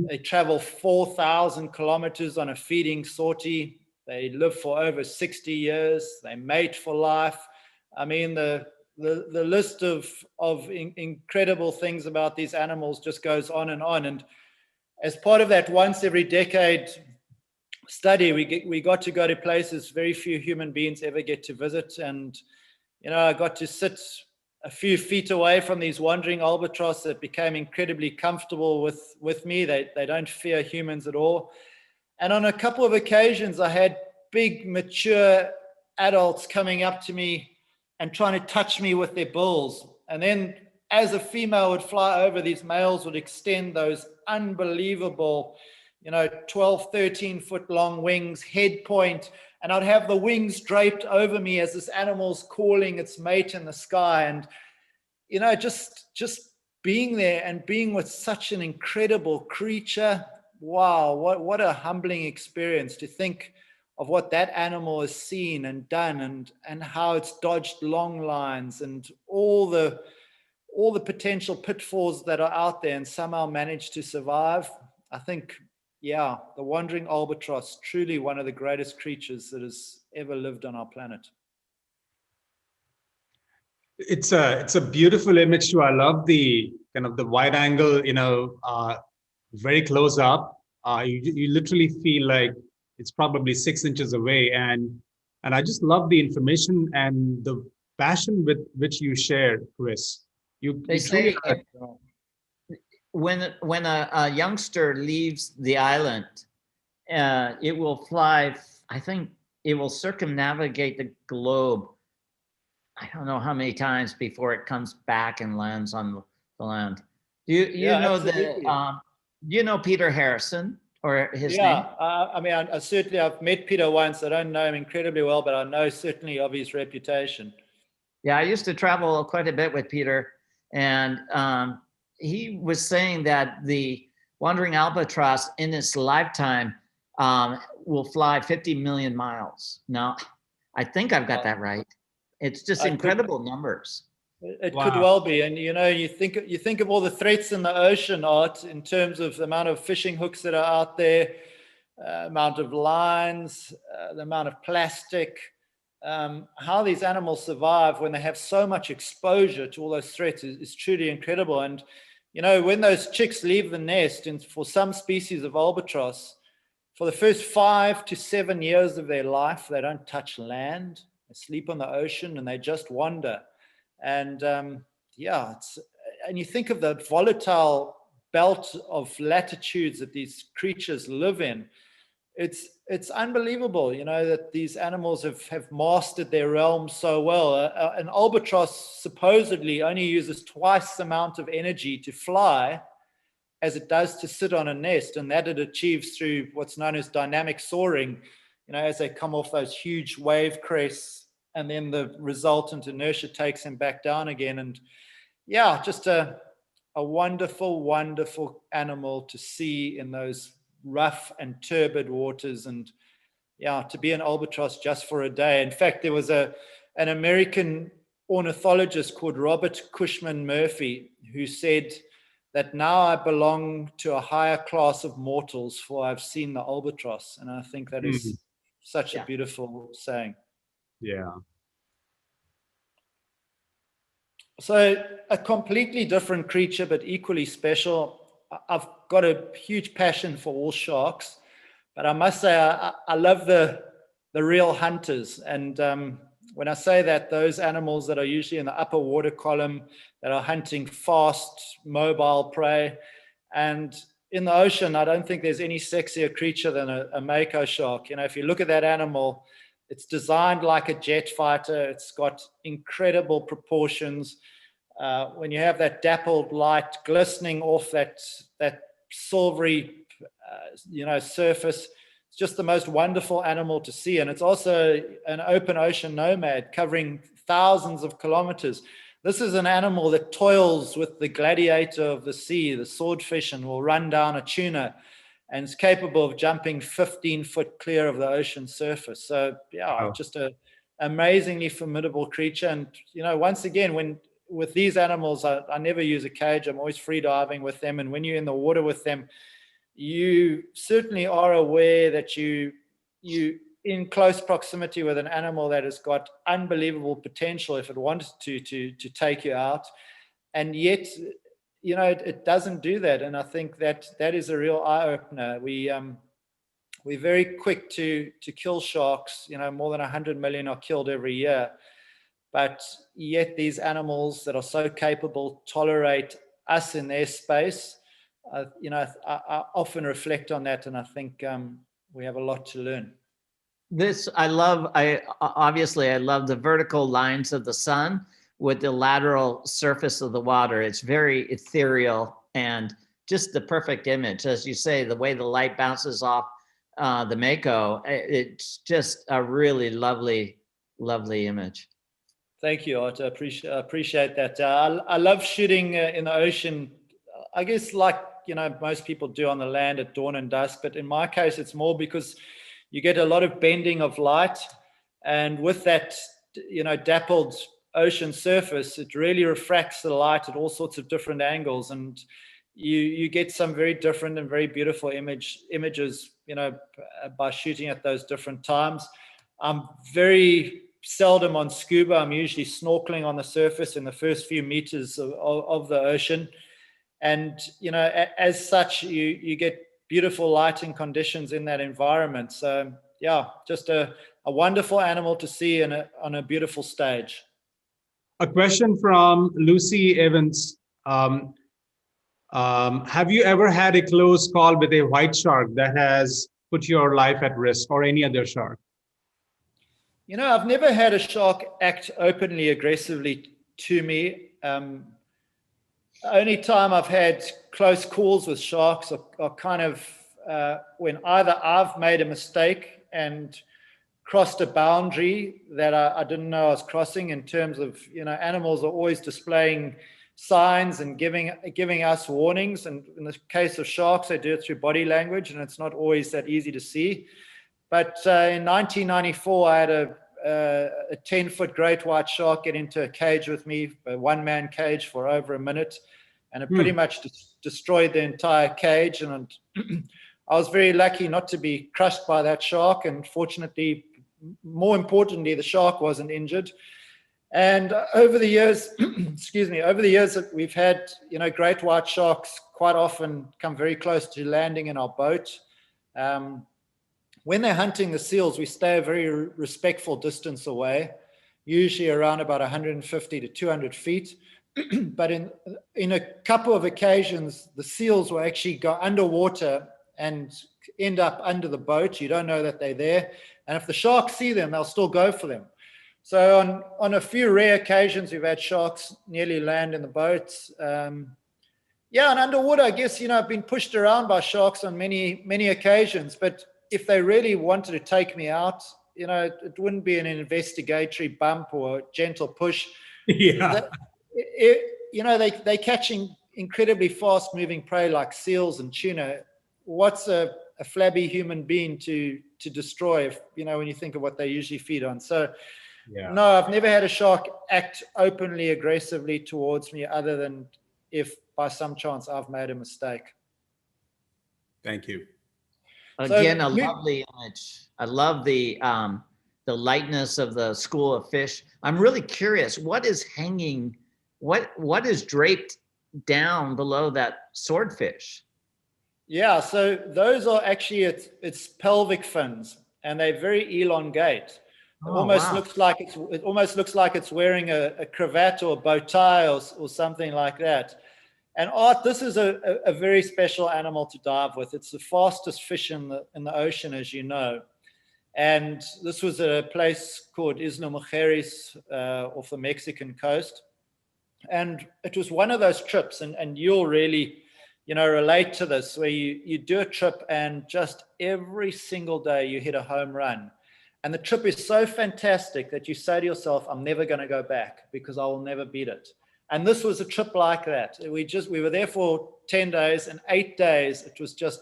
They travel 4,000 kilometers on a feeding sortie. They live for over 60 years. They mate for life. I mean, the list of incredible things about these animals just goes on. And as part of that once every decade study, we got to go to places very few human beings ever get to visit. And, you know, I got to sit a few feet away from these wandering albatross that became incredibly comfortable with me. They don't fear humans at all. And on a couple of occasions, I had big, mature adults coming up to me and trying to touch me with their bills. And then as a female would fly over, these males would extend those unbelievable, 12, 13 foot long wings, head point, and I'd have the wings draped over me as this animal's calling its mate in the sky. And, just being there and being with such an incredible creature. Wow, what a humbling experience to think of what that animal has seen and done, and how it's dodged long lines and all the potential pitfalls that are out there and somehow managed to survive. I think, the wandering albatross, truly one of the greatest creatures that has ever lived on our planet. It's a beautiful image too. I love the kind of the wide angle, very close up. You literally feel like it's probably 6 inches away, and I just love the information and the passion with which you share, Chris. They say when a youngster leaves the island, it will fly. I think it will circumnavigate the globe. I don't know how many times before it comes back and lands on the land. You know absolutely. You know Peter Harrison, or his name? I mean, I've met Peter once. I don't know him incredibly well, but I know certainly of his reputation. Yeah, I used to travel quite a bit with Peter, and he was saying that the wandering albatross in its lifetime will fly 50 million miles. Now, I think I've got that right. It's just incredible numbers. It could well be. And, you think of all the threats in the ocean, Art, in terms of the amount of fishing hooks that are out there, amount of lines, the amount of plastic, how these animals survive when they have so much exposure to all those threats is truly incredible. And, when those chicks leave the nest, and for some species of albatross, for the first 5 to 7 years of their life, they don't touch land. They sleep on the ocean and they just wander. And and you think of the volatile belt of latitudes that these creatures live in. It's unbelievable, that these animals have mastered their realm so well. An albatross supposedly only uses twice the amount of energy to fly as it does to sit on a nest, and that it achieves through what's known as dynamic soaring, as they come off those huge wave crests, and then the resultant inertia takes them back down again. And just a wonderful, wonderful animal to see in those rough and turbid waters. And to be an albatross just for a day. In fact, there was an American ornithologist called Robert Cushman Murphy who said that now I belong to a higher class of mortals, for I've seen the albatross. And I think that is such a beautiful saying. Yeah. So a completely different creature, but equally special. I've got a huge passion for all sharks, but I must say I love the real hunters. And when I say that, those animals that are usually in the upper water column, that are hunting fast, mobile prey. And in the ocean, I don't think there's any sexier creature than a Mako shark. If you look at that animal, it's designed like a jet fighter. It's got incredible proportions. When you have that dappled light glistening off that silvery, surface, it's just the most wonderful animal to see. And it's also an open ocean nomad covering thousands of kilometers. This is an animal that toils with the gladiator of the sea, the swordfish, and will run down a tuna. and is capable of jumping 15 foot clear of the ocean surface. So yeah, Wow. just a amazingly formidable creature. And once again, with these animals, I never use a cage. I'm always free diving with them, and when you're in the water with them, you certainly are aware that you in close proximity with an animal that has got unbelievable potential if it wanted to take you out, and yet it doesn't do that. And I think that is a real eye-opener. We're very quick to kill sharks. More than 100 million are killed every year, but yet these animals that are so capable tolerate us in their space. I often reflect on that, and I think we have a lot to learn. I love the vertical lines of the sun with the lateral surface of the water. It's very ethereal and just the perfect image. As you say, the way the light bounces off the Mako, it's just a really lovely, lovely image. Thank you, Art. I appreciate that. I love shooting in the ocean, I guess like most people do on the land at dawn and dusk, but in my case it's more because you get a lot of bending of light, and with that dappled ocean surface, it really refracts the light at all sorts of different angles, and you get some very different and very beautiful images by shooting at those different times. I'm very seldom on scuba. I'm usually snorkeling on the surface in the first few meters of the ocean. And, as such, you get beautiful lighting conditions in that environment. So, yeah, just a wonderful animal to see on a beautiful stage. A question from Lucy Evans. Have you ever had a close call with a white shark that has put your life at risk, or any other shark? I've never had a shark act openly aggressively to me. Only time I've had close calls with sharks are kind of when either I've made a mistake and crossed a boundary that I didn't know I was crossing, in terms of, animals are always displaying signs and giving us warnings. And in the case of sharks, they do it through body language, and it's not always that easy to see. But in 1994, I had a 10-foot great white shark get into a cage with me, a one-man cage, for over a minute, and it pretty much destroyed the entire cage. And I was very lucky not to be crushed by that shark, and fortunately, more importantly, the shark wasn't injured. And over the years, that we've had, great white sharks quite often come very close to landing in our boat. When they're hunting the seals, we stay a very respectful distance away, usually around about 150 to 200 feet. But in a couple of occasions, the seals will actually go underwater and end up under the boat. You don't know that they're there. And if the sharks see them, they'll still go for them. So on a few rare occasions, we've had sharks nearly land in the boats. And underwater, I guess, I've been pushed around by sharks on many, many occasions. But if they really wanted to take me out, it wouldn't be an investigatory bump or a gentle push. Yeah. They're catching incredibly fast moving prey like seals and tuna. What's a flabby human being to destroy, when you think of what they usually feed on? So, no, I've never had a shark act openly aggressively towards me, other than if by some chance I've made a mistake. Thank you. Again, a lovely image. I love the lightness of the school of fish. I'm really curious, what is hanging, what is draped down below that swordfish? Yeah, so those are actually its pelvic fins, and they very elongate. It almost looks like it's wearing a cravat or a bow tie or something like that. And Art, this is a very special animal to dive with. It's the fastest fish in the ocean, as you know. And this was a place called Isla Mujeres off the Mexican coast. And it was one of those trips, and you'll really, relate to this, where you do a trip and just every single day you hit a home run. And the trip is so fantastic that you say to yourself, I'm never going to go back because I will never beat it. And this was a trip like that. We were there for 10 days, and 8 days, it was just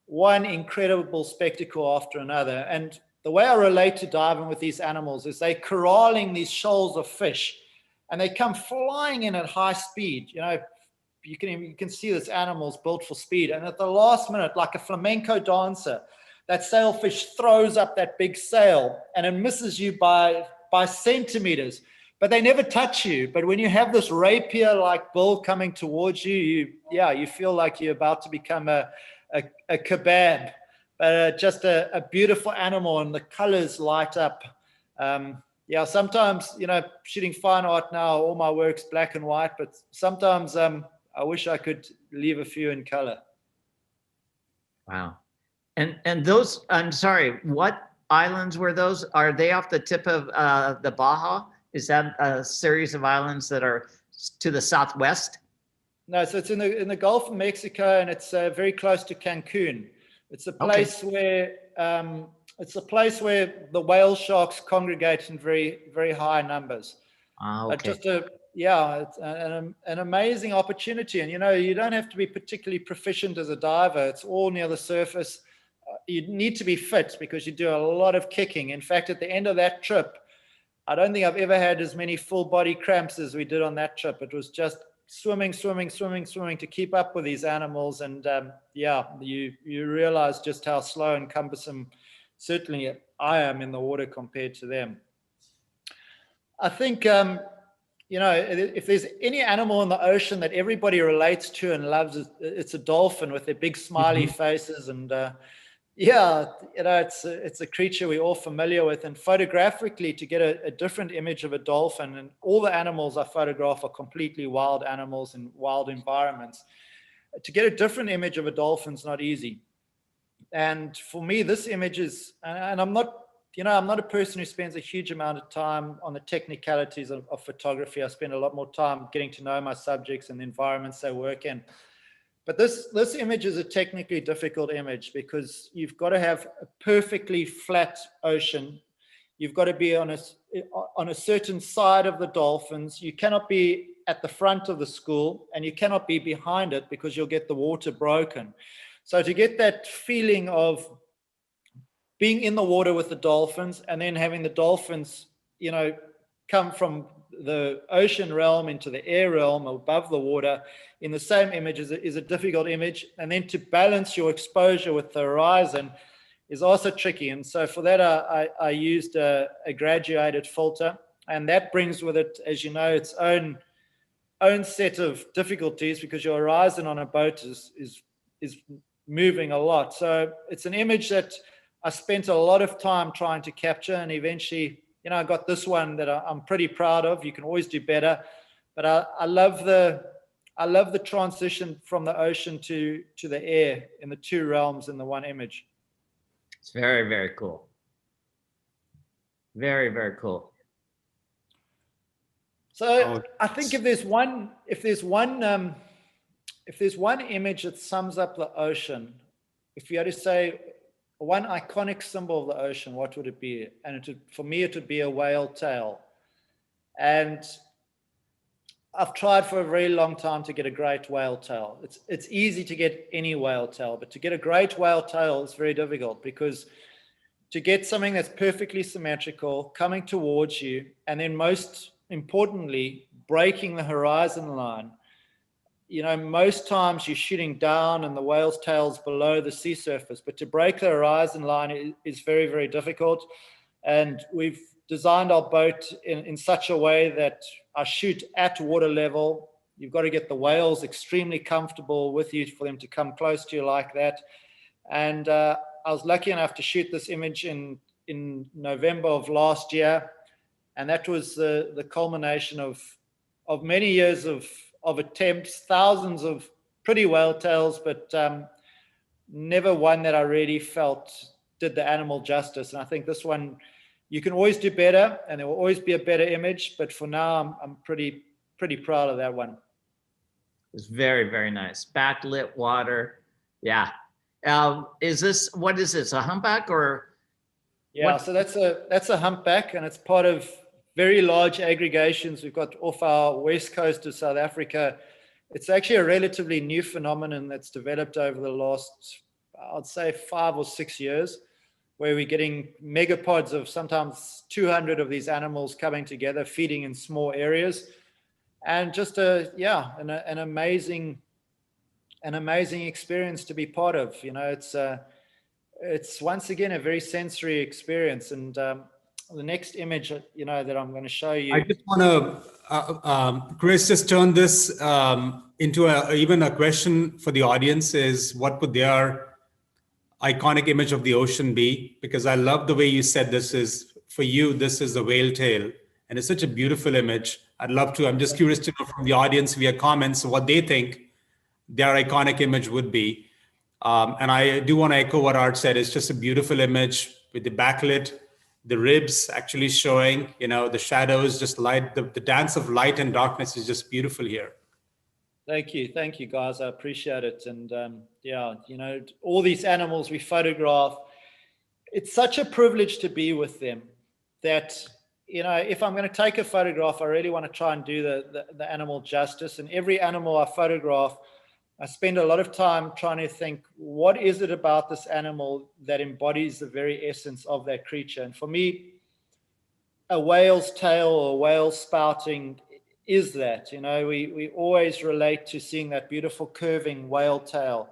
one incredible spectacle after another. And the way I relate to diving with these animals is they corralling these shoals of fish, and they come flying in at high speed. You know, you can see this animal's built for speed. And at the last minute, like a flamenco dancer, that sailfish throws up that big sail and it misses you by centimeters, but they never touch you. But when you have this rapier-like bill coming towards you, you feel like you're about to become a kebab. But just a beautiful animal, and the colors light up. Sometimes, you know, shooting fine art now, all my work's black and white, but sometimes I wish I could leave a few in color. Wow. And those, I'm sorry, what islands were those? Are they off the tip of the Baja? Is that a series of islands that are to the southwest? No, so it's in the Gulf of Mexico, and it's very close to Cancun. It's a place where the whale sharks congregate in very, very high numbers. Okay. It's an amazing opportunity. And, you know, you don't have to be particularly proficient as a diver. It's all near the surface. You need to be fit because you do a lot of kicking. In fact, at the end of that trip, I don't think I've ever had as many full body cramps as we did on that trip. It was just swimming to keep up with these animals. And you realize just how slow and cumbersome certainly I am in the water compared to them. I think, you know, if there's any animal in the ocean that everybody relates to and loves, it's a dolphin with their big smiley faces. And you know, it's a creature we're all familiar with. And photographically, to get a different image of a dolphin, and all the animals I photograph are completely wild animals in wild environments. To get a different image of a dolphin is not easy. And for me, this image is, and I'm not a person who spends a huge amount of time on the technicalities of photography. I spend a lot more time getting to know my subjects and the environments they work in. But this image is a technically difficult image because you've got to have a perfectly flat ocean. You've got to be on a certain side of the dolphins. You cannot be at the front of the school, and you cannot be behind it because you'll get the water broken. So to get that feeling of being in the water with the dolphins, and then having the dolphins, you know, come from the ocean realm into the air realm above the water in the same image is a difficult image. And then to balance your exposure with the horizon is also tricky. And so for that, I used a graduated filter, and that brings with it, as you know, its own set of difficulties because your horizon on a boat is moving a lot. So it's an image that I spent a lot of time trying to capture, and eventually, you know, I got this one that I'm pretty proud of. You can always do better, but I love the transition from the ocean to the air in the two realms in the one image. It's very, very cool. Very, very cool. So I think if there's one image that sums up the ocean, if you had to say one iconic symbol of the ocean, what would it be? And for me, it would be a whale tail. And I've tried for a very long time to get a great whale tail. It's easy to get any whale tail, but to get a great whale tail is very difficult because to get something that's perfectly symmetrical, coming towards you, and then most importantly, breaking the horizon line. You know, most times you're shooting down and the whale's tail's below the sea surface, but to break the horizon line is very, very difficult. And we've designed our boat in such a way that I shoot at water level. You've got to get the whales extremely comfortable with you for them to come close to you like that. And I was lucky enough to shoot this image in November of last year. And that was the culmination of many years of attempts, thousands of pretty whale tails, but never one that I really felt did the animal justice. And I think this one, you can always do better, and there will always be a better image. But for now, I'm pretty proud of that one. It's very, very nice. Backlit water. Yeah. What is this? A humpback or? Yeah. What? So that's a humpback, and it's part of very large aggregations we've got off our west coast of South Africa. It's actually a relatively new phenomenon that's developed over the last I'd say 5 or 6 years, where we're getting megapods of sometimes 200 of these animals coming together, feeding in small areas. And just an amazing experience to be part of. You know, it's once again a very sensory experience. And the next image, you know, that I'm going to show you. I just want to, Chris, just turn this into even a question for the audience: is what would their iconic image of the ocean be? Because I love the way you said this is, for you, this is the whale tail. And it's such a beautiful image. I'd love to, I'm just curious to know from the audience via comments what they think their iconic image would be. And I do want to echo what Art said. It's just a beautiful image with the backlit, the ribs actually showing, you know, the shadows, just light, the dance of light and darkness is just beautiful here. Thank you, guys. I appreciate it. And yeah, you know, all these animals we photograph, it's such a privilege to be with them that, you know, if I'm going to take a photograph, I really want to try and do the animal justice. And every animal I photograph, I spend a lot of time trying to think, what is it about this animal that embodies the very essence of that creature? And for me, a whale's tail or whale spouting is that. You know, we always relate to seeing that beautiful curving whale tail.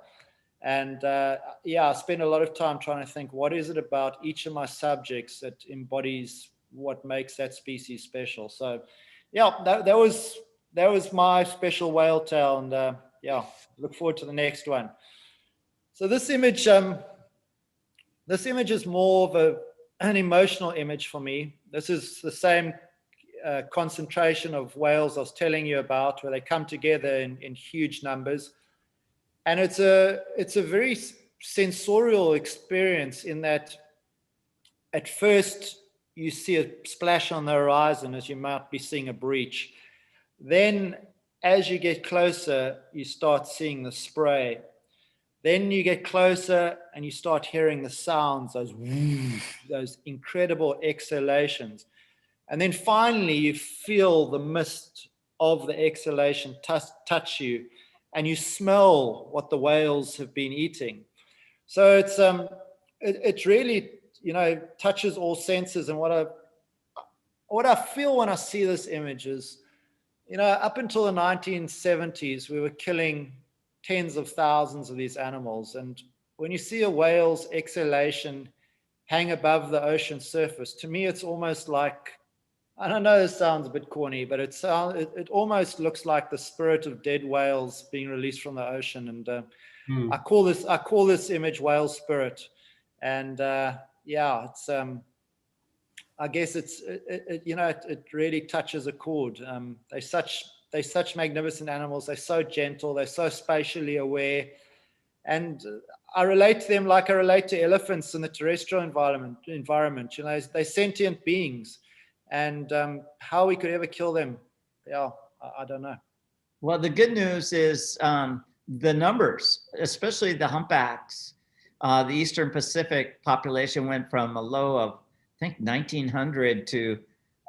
And yeah, I spend a lot of time trying to think, what is it about each of my subjects that embodies what makes that species special? So yeah, that was my special whale tail. And yeah, look forward to the next one. So this image is more of an emotional image for me. This is the same concentration of whales I was telling you about, where they come together in huge numbers. And it's a very sensorial experience in that at first you see a splash on the horizon as you might be seeing a breach. Then as you get closer, you start seeing the spray. Then you get closer and you start hearing the sounds, those incredible exhalations. And then finally you feel the mist of the exhalation touch you, and you smell what the whales have been eating. So it really, you know, touches all senses. And what I feel when I see this image is, you know, up until the 1970s, we were killing tens of thousands of these animals. And when you see a whale's exhalation hang above the ocean surface, to me, it's almost like, I don't know, this sounds a bit corny, but it almost looks like the spirit of dead whales being released from the ocean. And I call this image whale spirit. And yeah, it's I guess it really touches a chord. They're such magnificent animals. They're so gentle. They're so spatially aware. And I relate to them like I relate to elephants in the terrestrial environment. You know, they're sentient beings. And how we could ever kill them, yeah, I don't know. Well, the good news is the numbers, especially the humpbacks. The Eastern Pacific population went from a low of, I think, 1,900 to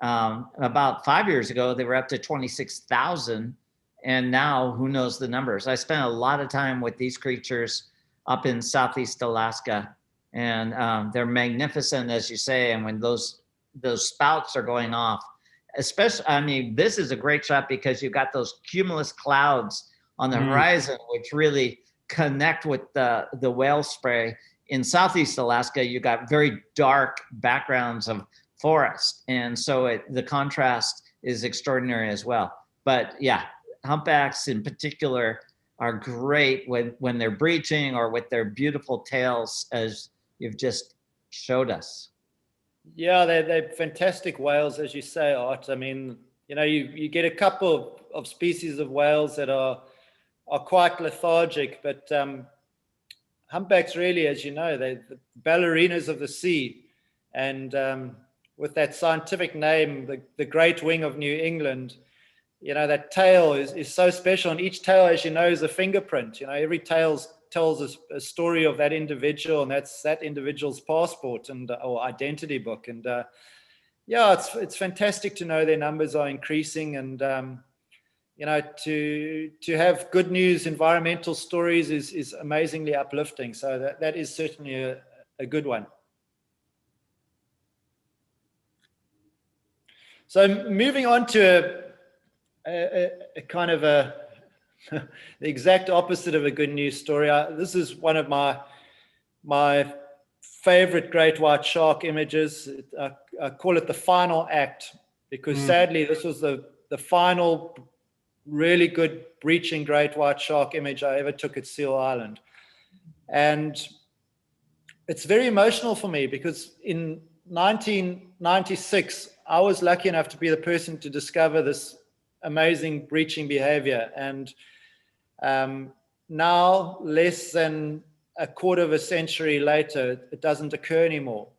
about 5 years ago, they were up to 26,000. And now who knows the numbers. I spent a lot of time with these creatures up in Southeast Alaska, and they're magnificent, as you say. And when those spouts are going off, especially, I mean, this is a great shot because you've got those cumulus clouds on the horizon, which really connect with the whale spray. In Southeast Alaska, you got very dark backgrounds of forest. And so the contrast is extraordinary as well. But yeah, humpbacks in particular are great when they're breaching or with their beautiful tails, as you've just showed us. Yeah, they're fantastic whales, as you say, Art. I mean, you know, you get a couple of species of whales that are quite lethargic, but humpbacks really, as you know, they're the ballerinas of the sea. And with that scientific name, the great wing of New England, you know, that tail is so special. And each tail, as you know, is a fingerprint. You know, every tail tells a story of that individual, and that's that individual's passport and or identity book. And yeah, it's fantastic to know their numbers are increasing. And to have good news, environmental stories is amazingly uplifting. So that is certainly a good one. So moving on to a kind of the exact opposite of a good news story. This is one of my favorite great white shark images. I call it the final act, because sadly this was the final really good breaching great white shark image I ever took at Seal Island. And it's very emotional for me, because in 1996, I was lucky enough to be the person to discover this amazing breaching behavior. And now, less than a quarter of a century later, it doesn't occur anymore.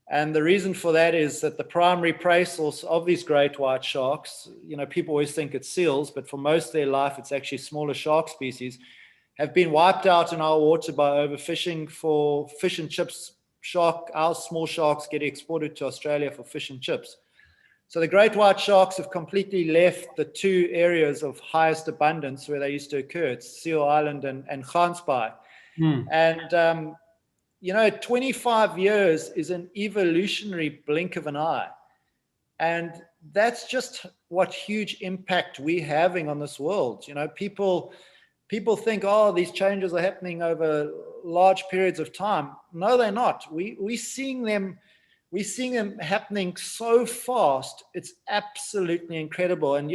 And the reason for that is that the primary prey source of these great white sharks, people always think it's seals, but for most of their life, it's actually smaller shark species, have been wiped out in our water by overfishing for fish and chips. Our small sharks get exported to Australia for fish and chips. So the great white sharks have completely left the two areas of highest abundance where they used to occur. It's Seal Island and Gansbaai. And 25 years is an evolutionary blink of an eye. And that's just what huge impact we're having on this world. People think, oh, these changes are happening over large periods of time. No, they're not. We're seeing them happening so fast. It's absolutely incredible. And,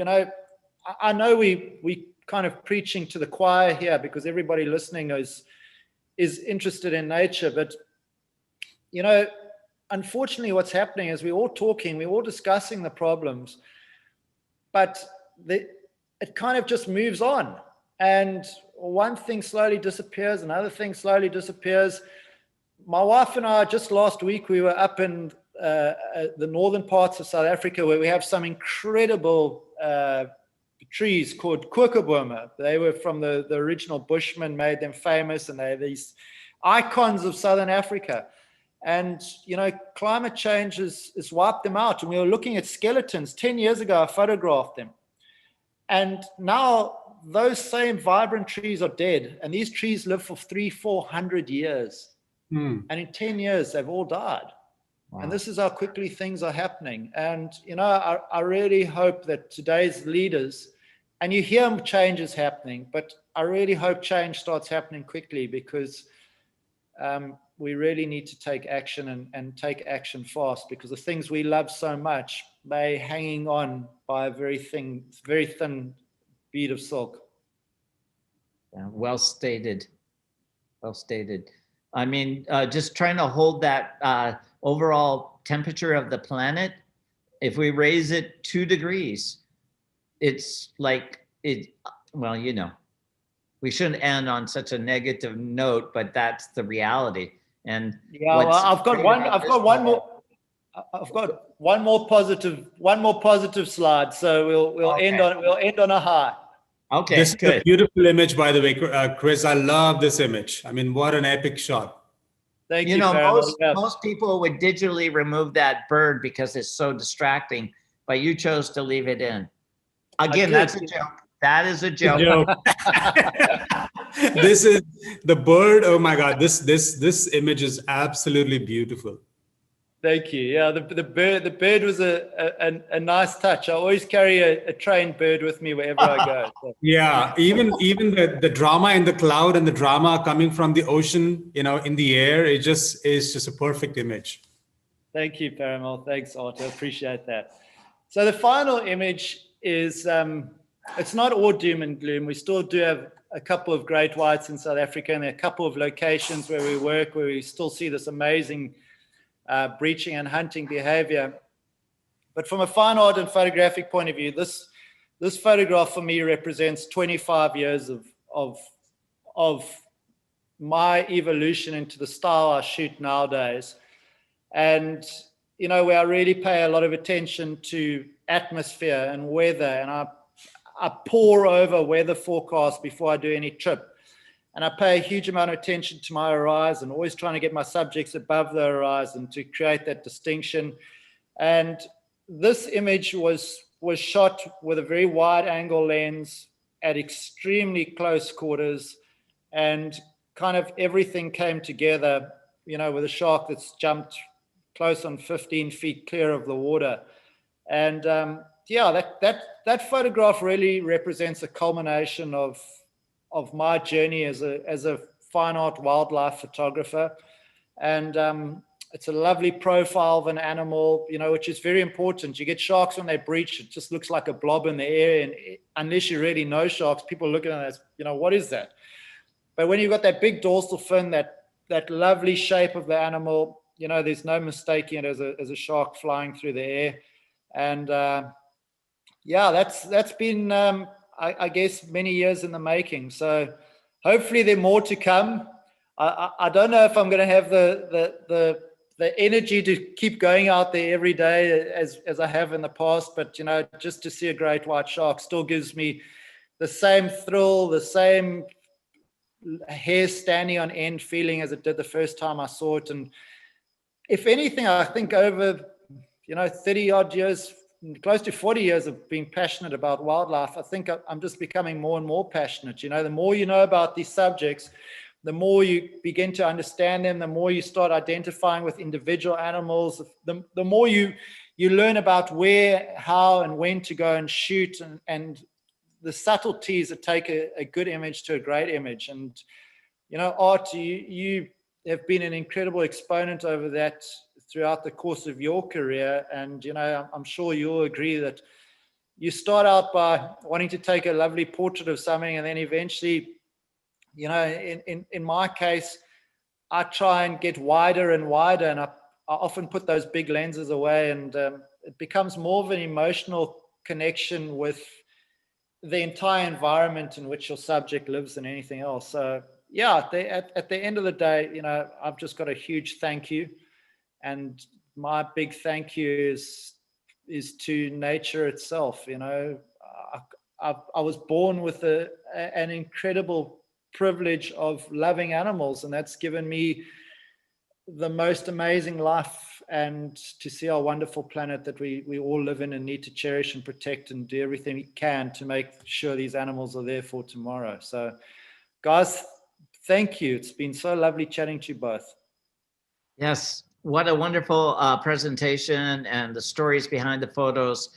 I know we kind of preaching to the choir here, because everybody listening is interested in nature. But, unfortunately, what's happening is we're all talking, we're all discussing the problems, but it kind of just moves on. And one thing slowly disappears, another thing slowly disappears. My wife and I, just last week, we were up in the northern parts of South Africa, where we have some incredible trees called koekerbome. They were from the original Bushmen, made them famous, and they're these icons of Southern Africa. And, climate change has wiped them out. And we were looking at skeletons. 10 years ago, I photographed them. And now those same vibrant trees are dead. And these trees live for 300-400 years. And in 10 years, they've all died. Wow. And this is how quickly things are happening. And, I really hope that today's leaders, and you hear change is happening, but I really hope change starts happening quickly, because we really need to take action and take action fast, because the things we love so much, they're hanging on by a very thin bead of silk. Yeah, well stated. Well stated. I mean, just trying to hold that overall temperature of the planet. If we raise it 2 degrees, it's like well, we shouldn't end on such a negative note, but that's the reality. And yeah, well, I've got one more positive slide. So we'll end on a high. Okay, this good. is a beautiful image, by the way, Chris. I love this image. I mean, what an epic shot. Thank you. Most people would digitally remove that bird because it's so distracting, but you chose to leave it in. Again, that's a joke. That is a joke. This is the bird. Oh my God, this image is absolutely beautiful. Thank you. Yeah, the bird was a nice touch. I always carry a trained bird with me wherever I go. So. Yeah, even the drama in the cloud and the drama coming from the ocean, in the air, it just is just a perfect image. Thank you, Parimal. Thanks, Art. I appreciate that. So the final image is, it's not all doom and gloom. We still do have a couple of great whites in South Africa, and there are a couple of locations where we work where we still see this amazing breaching and hunting behavior. But from a fine art and photographic point of view, this photograph for me represents 25 years of my evolution into the style I shoot nowadays. And, where I really pay a lot of attention to atmosphere and weather, and I pore over weather forecasts before I do any trip. And I pay a huge amount of attention to my horizon, always trying to get my subjects above the horizon to create that distinction. And this image was was shot with a very wide angle lens at extremely close quarters, and kind of everything came together, with a shark that's jumped close on 15 feet clear of the water. And that photograph really represents a culmination of my journey as a fine art wildlife photographer. And it's a lovely profile of an animal, which is very important. You get sharks when they breach, it just looks like a blob in the air. And unless you really know sharks, people look at it as, what is that? But when you've got that big dorsal fin, that lovely shape of the animal, there's no mistaking it as a shark flying through the air. And that's been, I guess, many years in the making. So hopefully there are more to come. I don't know if I'm going to have the energy to keep going out there every day as I have in the past, but just to see a great white shark still gives me the same thrill, the same hair standing on end feeling as it did the first time I saw it. And if anything, I think over 30 odd years, close to 40 years of being passionate about wildlife, I think I'm just becoming more and more passionate. The more you know about these subjects, the more you begin to understand them, the more you start identifying with individual animals, the more you learn about where, how, and when to go and shoot, and the subtleties that take a good image to a great image. And, Art, you have been an incredible exponent over that throughout the course of your career. And, I'm sure you'll agree that you start out by wanting to take a lovely portrait of something, and then eventually, in my case, I try and get wider and wider, and I often put those big lenses away, and it becomes more of an emotional connection with the entire environment in which your subject lives than anything else. So at the end of the day, I've just got a huge thank you, and my big thank you is to nature itself. I was born with an incredible privilege of loving animals, and that's given me the most amazing life, and to see our wonderful planet that we all live in and need to cherish and protect, and do everything we can to make sure these animals are there for tomorrow. So guys, thank you. It's been so lovely chatting to you both. Yes, what a wonderful presentation, and the stories behind the photos.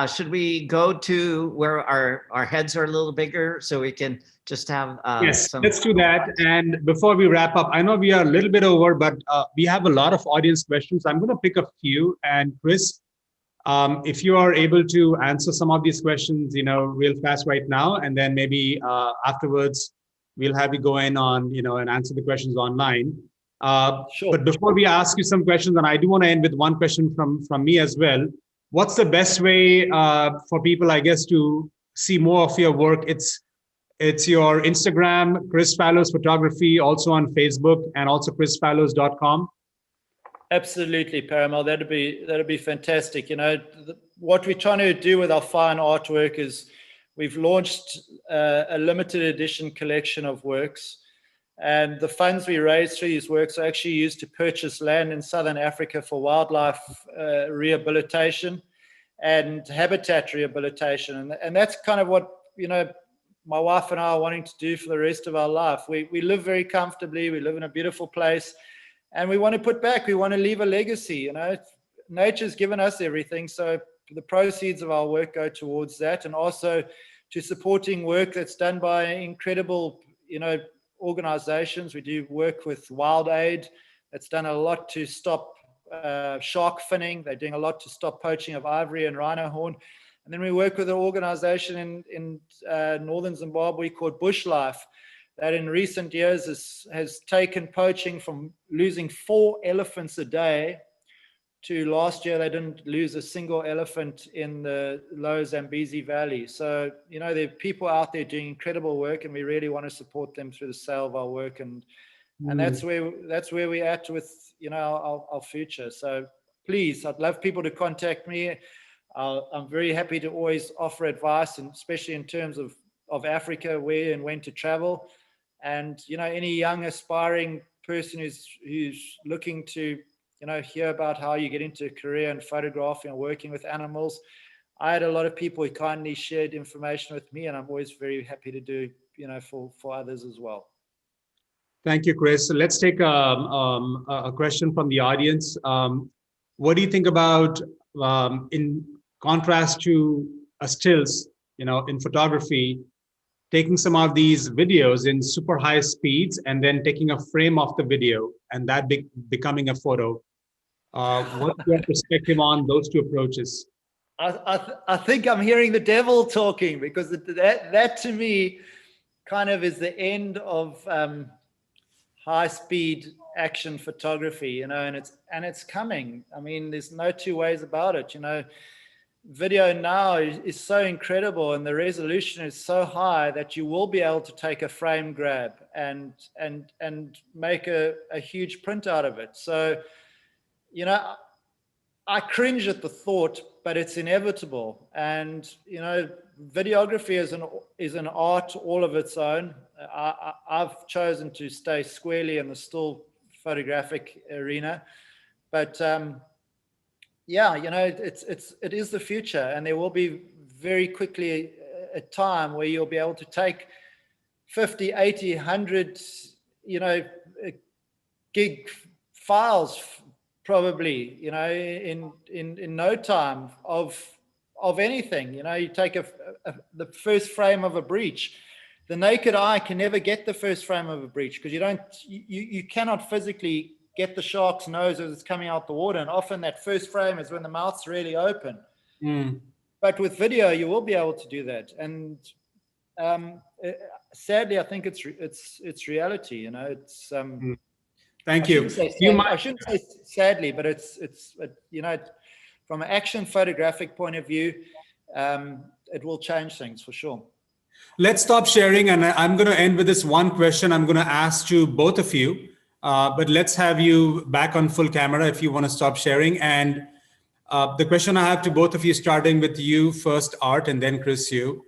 Should we go to where our heads are a little bigger so we can just have yes, let's do that. And before we wrap up, I know we are a little bit over, but we have a lot of audience questions. I'm going to pick a few. And Chris, if you are able to answer some of these questions, real fast right now, and then maybe afterwards we'll have you go in on, and answer the questions online. Sure. But before we ask you some questions, and I do want to end with one question from me as well. What's the best way for people, I guess, to see more of your work? It's your Instagram, Chris Fallows Photography, also on Facebook, and also chrisfallows.com. Absolutely, Parimal. That'd be fantastic. What we're trying to do with our fine artwork is we've launched a limited edition collection of works, and the funds we raise through these works are actually used to purchase land in Southern Africa for wildlife rehabilitation and habitat rehabilitation. And that's kind of what, my wife and I are wanting to do for the rest of our life. We live very comfortably. We live in a beautiful place, and we want to put back. We want to leave a legacy. Nature's given us everything. So the proceeds of our work go towards that, and also to supporting work that's done by incredible, organizations. We do work with Wild Aid. That's done a lot to stop shark finning. They're doing a lot to stop poaching of ivory and rhino horn. And then we work with an organization in northern Zimbabwe called Bushlife, that in recent years has taken poaching from losing 4 elephants a day to last year they didn't lose a single elephant in the lower Zambezi Valley. So, there are people out there doing incredible work, and we really want to support them through the sale of our work. And that's where we're at with, our future. So please, I'd love people to contact me. I'm very happy to always offer advice, and especially in terms of Africa, where and when to travel. And, any young aspiring person who's looking to, hear about how you get into a career in photographing and working with animals, I had a lot of people who kindly shared information with me, and I'm always very happy to do, for others as well. Thank you, Chris. So let's take a question from the audience. What do you think about, in contrast to stills, in photography, taking some of these videos in super high speeds and then taking a frame of the video and that becoming a photo? What's your perspective on those two approaches? I think I'm hearing the devil talking, because that to me kind of is the end of high-speed action photography, and it's coming. I mean, there's no two ways about it. Video now is so incredible, and the resolution is so high that you will be able to take a frame grab and make a huge print out of it. So, I cringe at the thought, but it's inevitable. And videography is an art all of its own. I've chosen to stay squarely in the still photographic arena, but yeah, it is the future, and there will be very quickly a time where you'll be able to take 50, 80, 100, gig files, probably, in no time of anything. You take the first frame of a breach. The naked eye can never get the first frame of a breach, because you cannot physically get the shark's nose as it's coming out the water, and often that first frame is when the mouth's really open. But with video, you will be able to do that, and sadly, I think it's reality. It's Thank you. I shouldn't say sadly, but it's from an action photographic point of view, it will change things for sure. Let's stop sharing, and I'm going to end with this one question I'm going to ask to both of you, but let's have you back on full camera if you want to stop sharing. And the question I have to both of you, starting with you first, Art, and then Chris, you.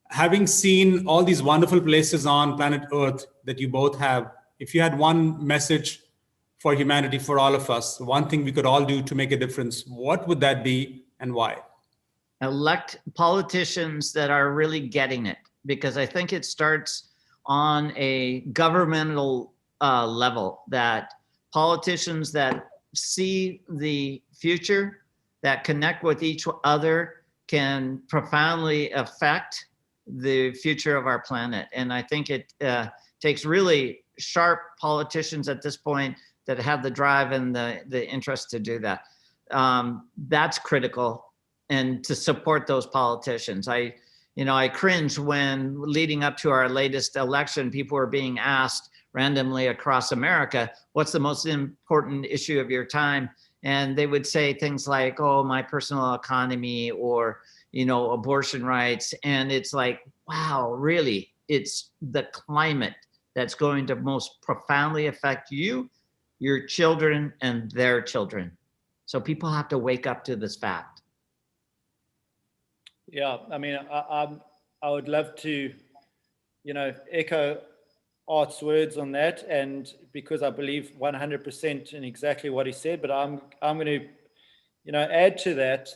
Having seen all these wonderful places on planet Earth that you both have, if you had one message for humanity, for all of us, one thing we could all do to make a difference, what would that be and why? Elect politicians that are really getting it, because I think it starts on a governmental level, that politicians that see the future, that connect with each other, can profoundly affect the future of our planet. And I think it takes really sharp politicians at this point that have the drive and the interest to do that. That's critical, and to support those politicians. I cringe when, leading up to our latest election, people were being asked randomly across America, what's the most important issue of your time? And they would say things like, oh, my personal economy, or, abortion rights. And it's like, wow, really? It's the climate that's going to most profoundly affect you, your children, and their children. So people have to wake up to this fact. Yeah, I mean, I would love to, echo Art's words on that, and because I believe 100% in exactly what he said, but I'm going to, add to that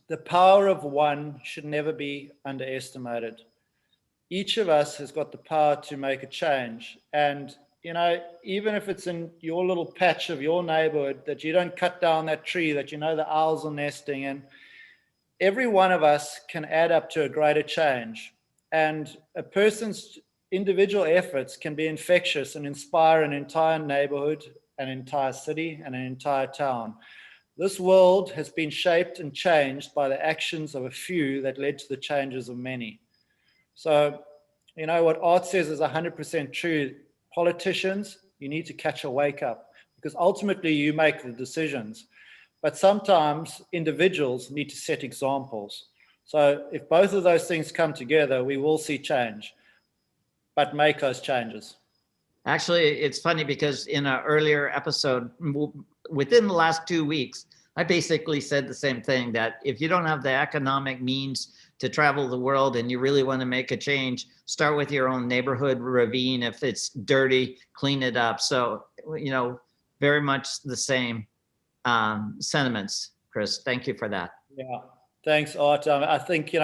the power of one should never be underestimated. Each of us has got the power to make a change, and even if it's in your little patch of your neighborhood, that you don't cut down that tree that the owls are nesting in, every one of us can add up to a greater change. And a person's individual efforts can be infectious and inspire an entire neighborhood, an entire city, and an entire town. This world has been shaped and changed by the actions of a few that led to the changes of many. So, what Art says is 100% true. Politicians, you need to catch a wake up, because ultimately you make the decisions. But sometimes individuals need to set examples. So if both of those things come together, we will see change, but make those changes. Actually, it's funny, because in an earlier episode, within the last 2 weeks, I basically said the same thing, that if you don't have the economic means to travel the world and you really want to make a change, start with your own neighborhood ravine. If it's dirty, clean it up. So, very much the same sentiments, Chris. Thank you for that. Yeah, thanks, Art. I think,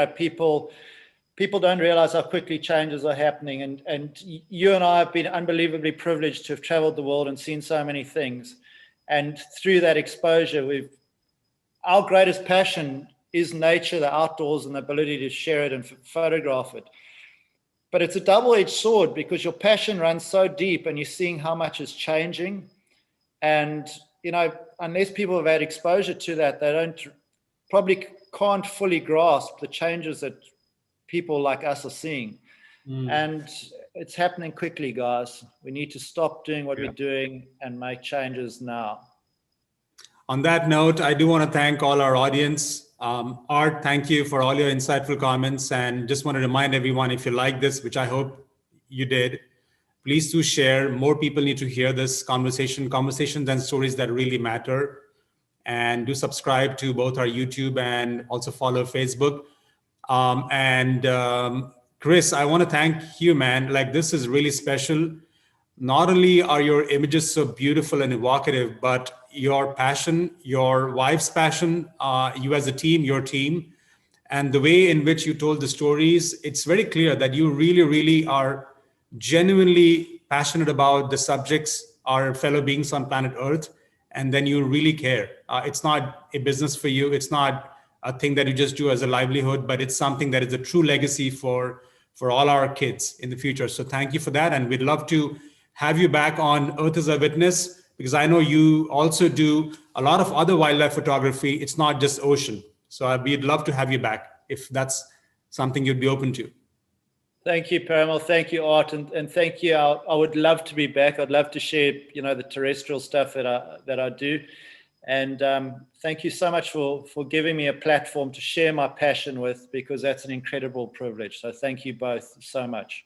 people don't realize how quickly changes are happening. And you and I have been unbelievably privileged to have traveled the world and seen so many things. And through that exposure, our greatest passion is nature, the outdoors, and the ability to share it and photograph it. But it's a double-edged sword because your passion runs so deep and you're seeing how much is changing. And, unless people have had exposure to that, they probably can't fully grasp the changes that people like us are seeing. And it's happening quickly, guys. We need to stop doing what we're doing and make changes now. On that note, I do want to thank all our audience. Art, thank you for all your insightful comments. And just want to remind everyone, if you like this, which I hope you did, please do share. More people need to hear this conversations and stories that really matter. And do subscribe to both our YouTube and also follow Facebook. Chris, I want to thank you, man. Like, this is really special. Not only are your images so beautiful and evocative, but your passion, your wife's passion, you as a team, your team, and the way in which you told the stories, it's very clear that you really, really are genuinely passionate about the subjects, our fellow beings on planet Earth, and then you really care. It's not a business for you. It's not a thing that you just do as a livelihood, but it's something that is a true legacy for all our kids in the future. So thank you for that. And we'd love to have you back on Earth as a Witness, because I know you also do a lot of other wildlife photography. It's not just ocean. So we'd love to have you back if that's something you'd be open to. Thank you, Parimal. Thank you, Art, and thank you. I would love to be back. I'd love to share, the terrestrial stuff that I do. And thank you so much for giving me a platform to share my passion with, because that's an incredible privilege. So thank you both so much.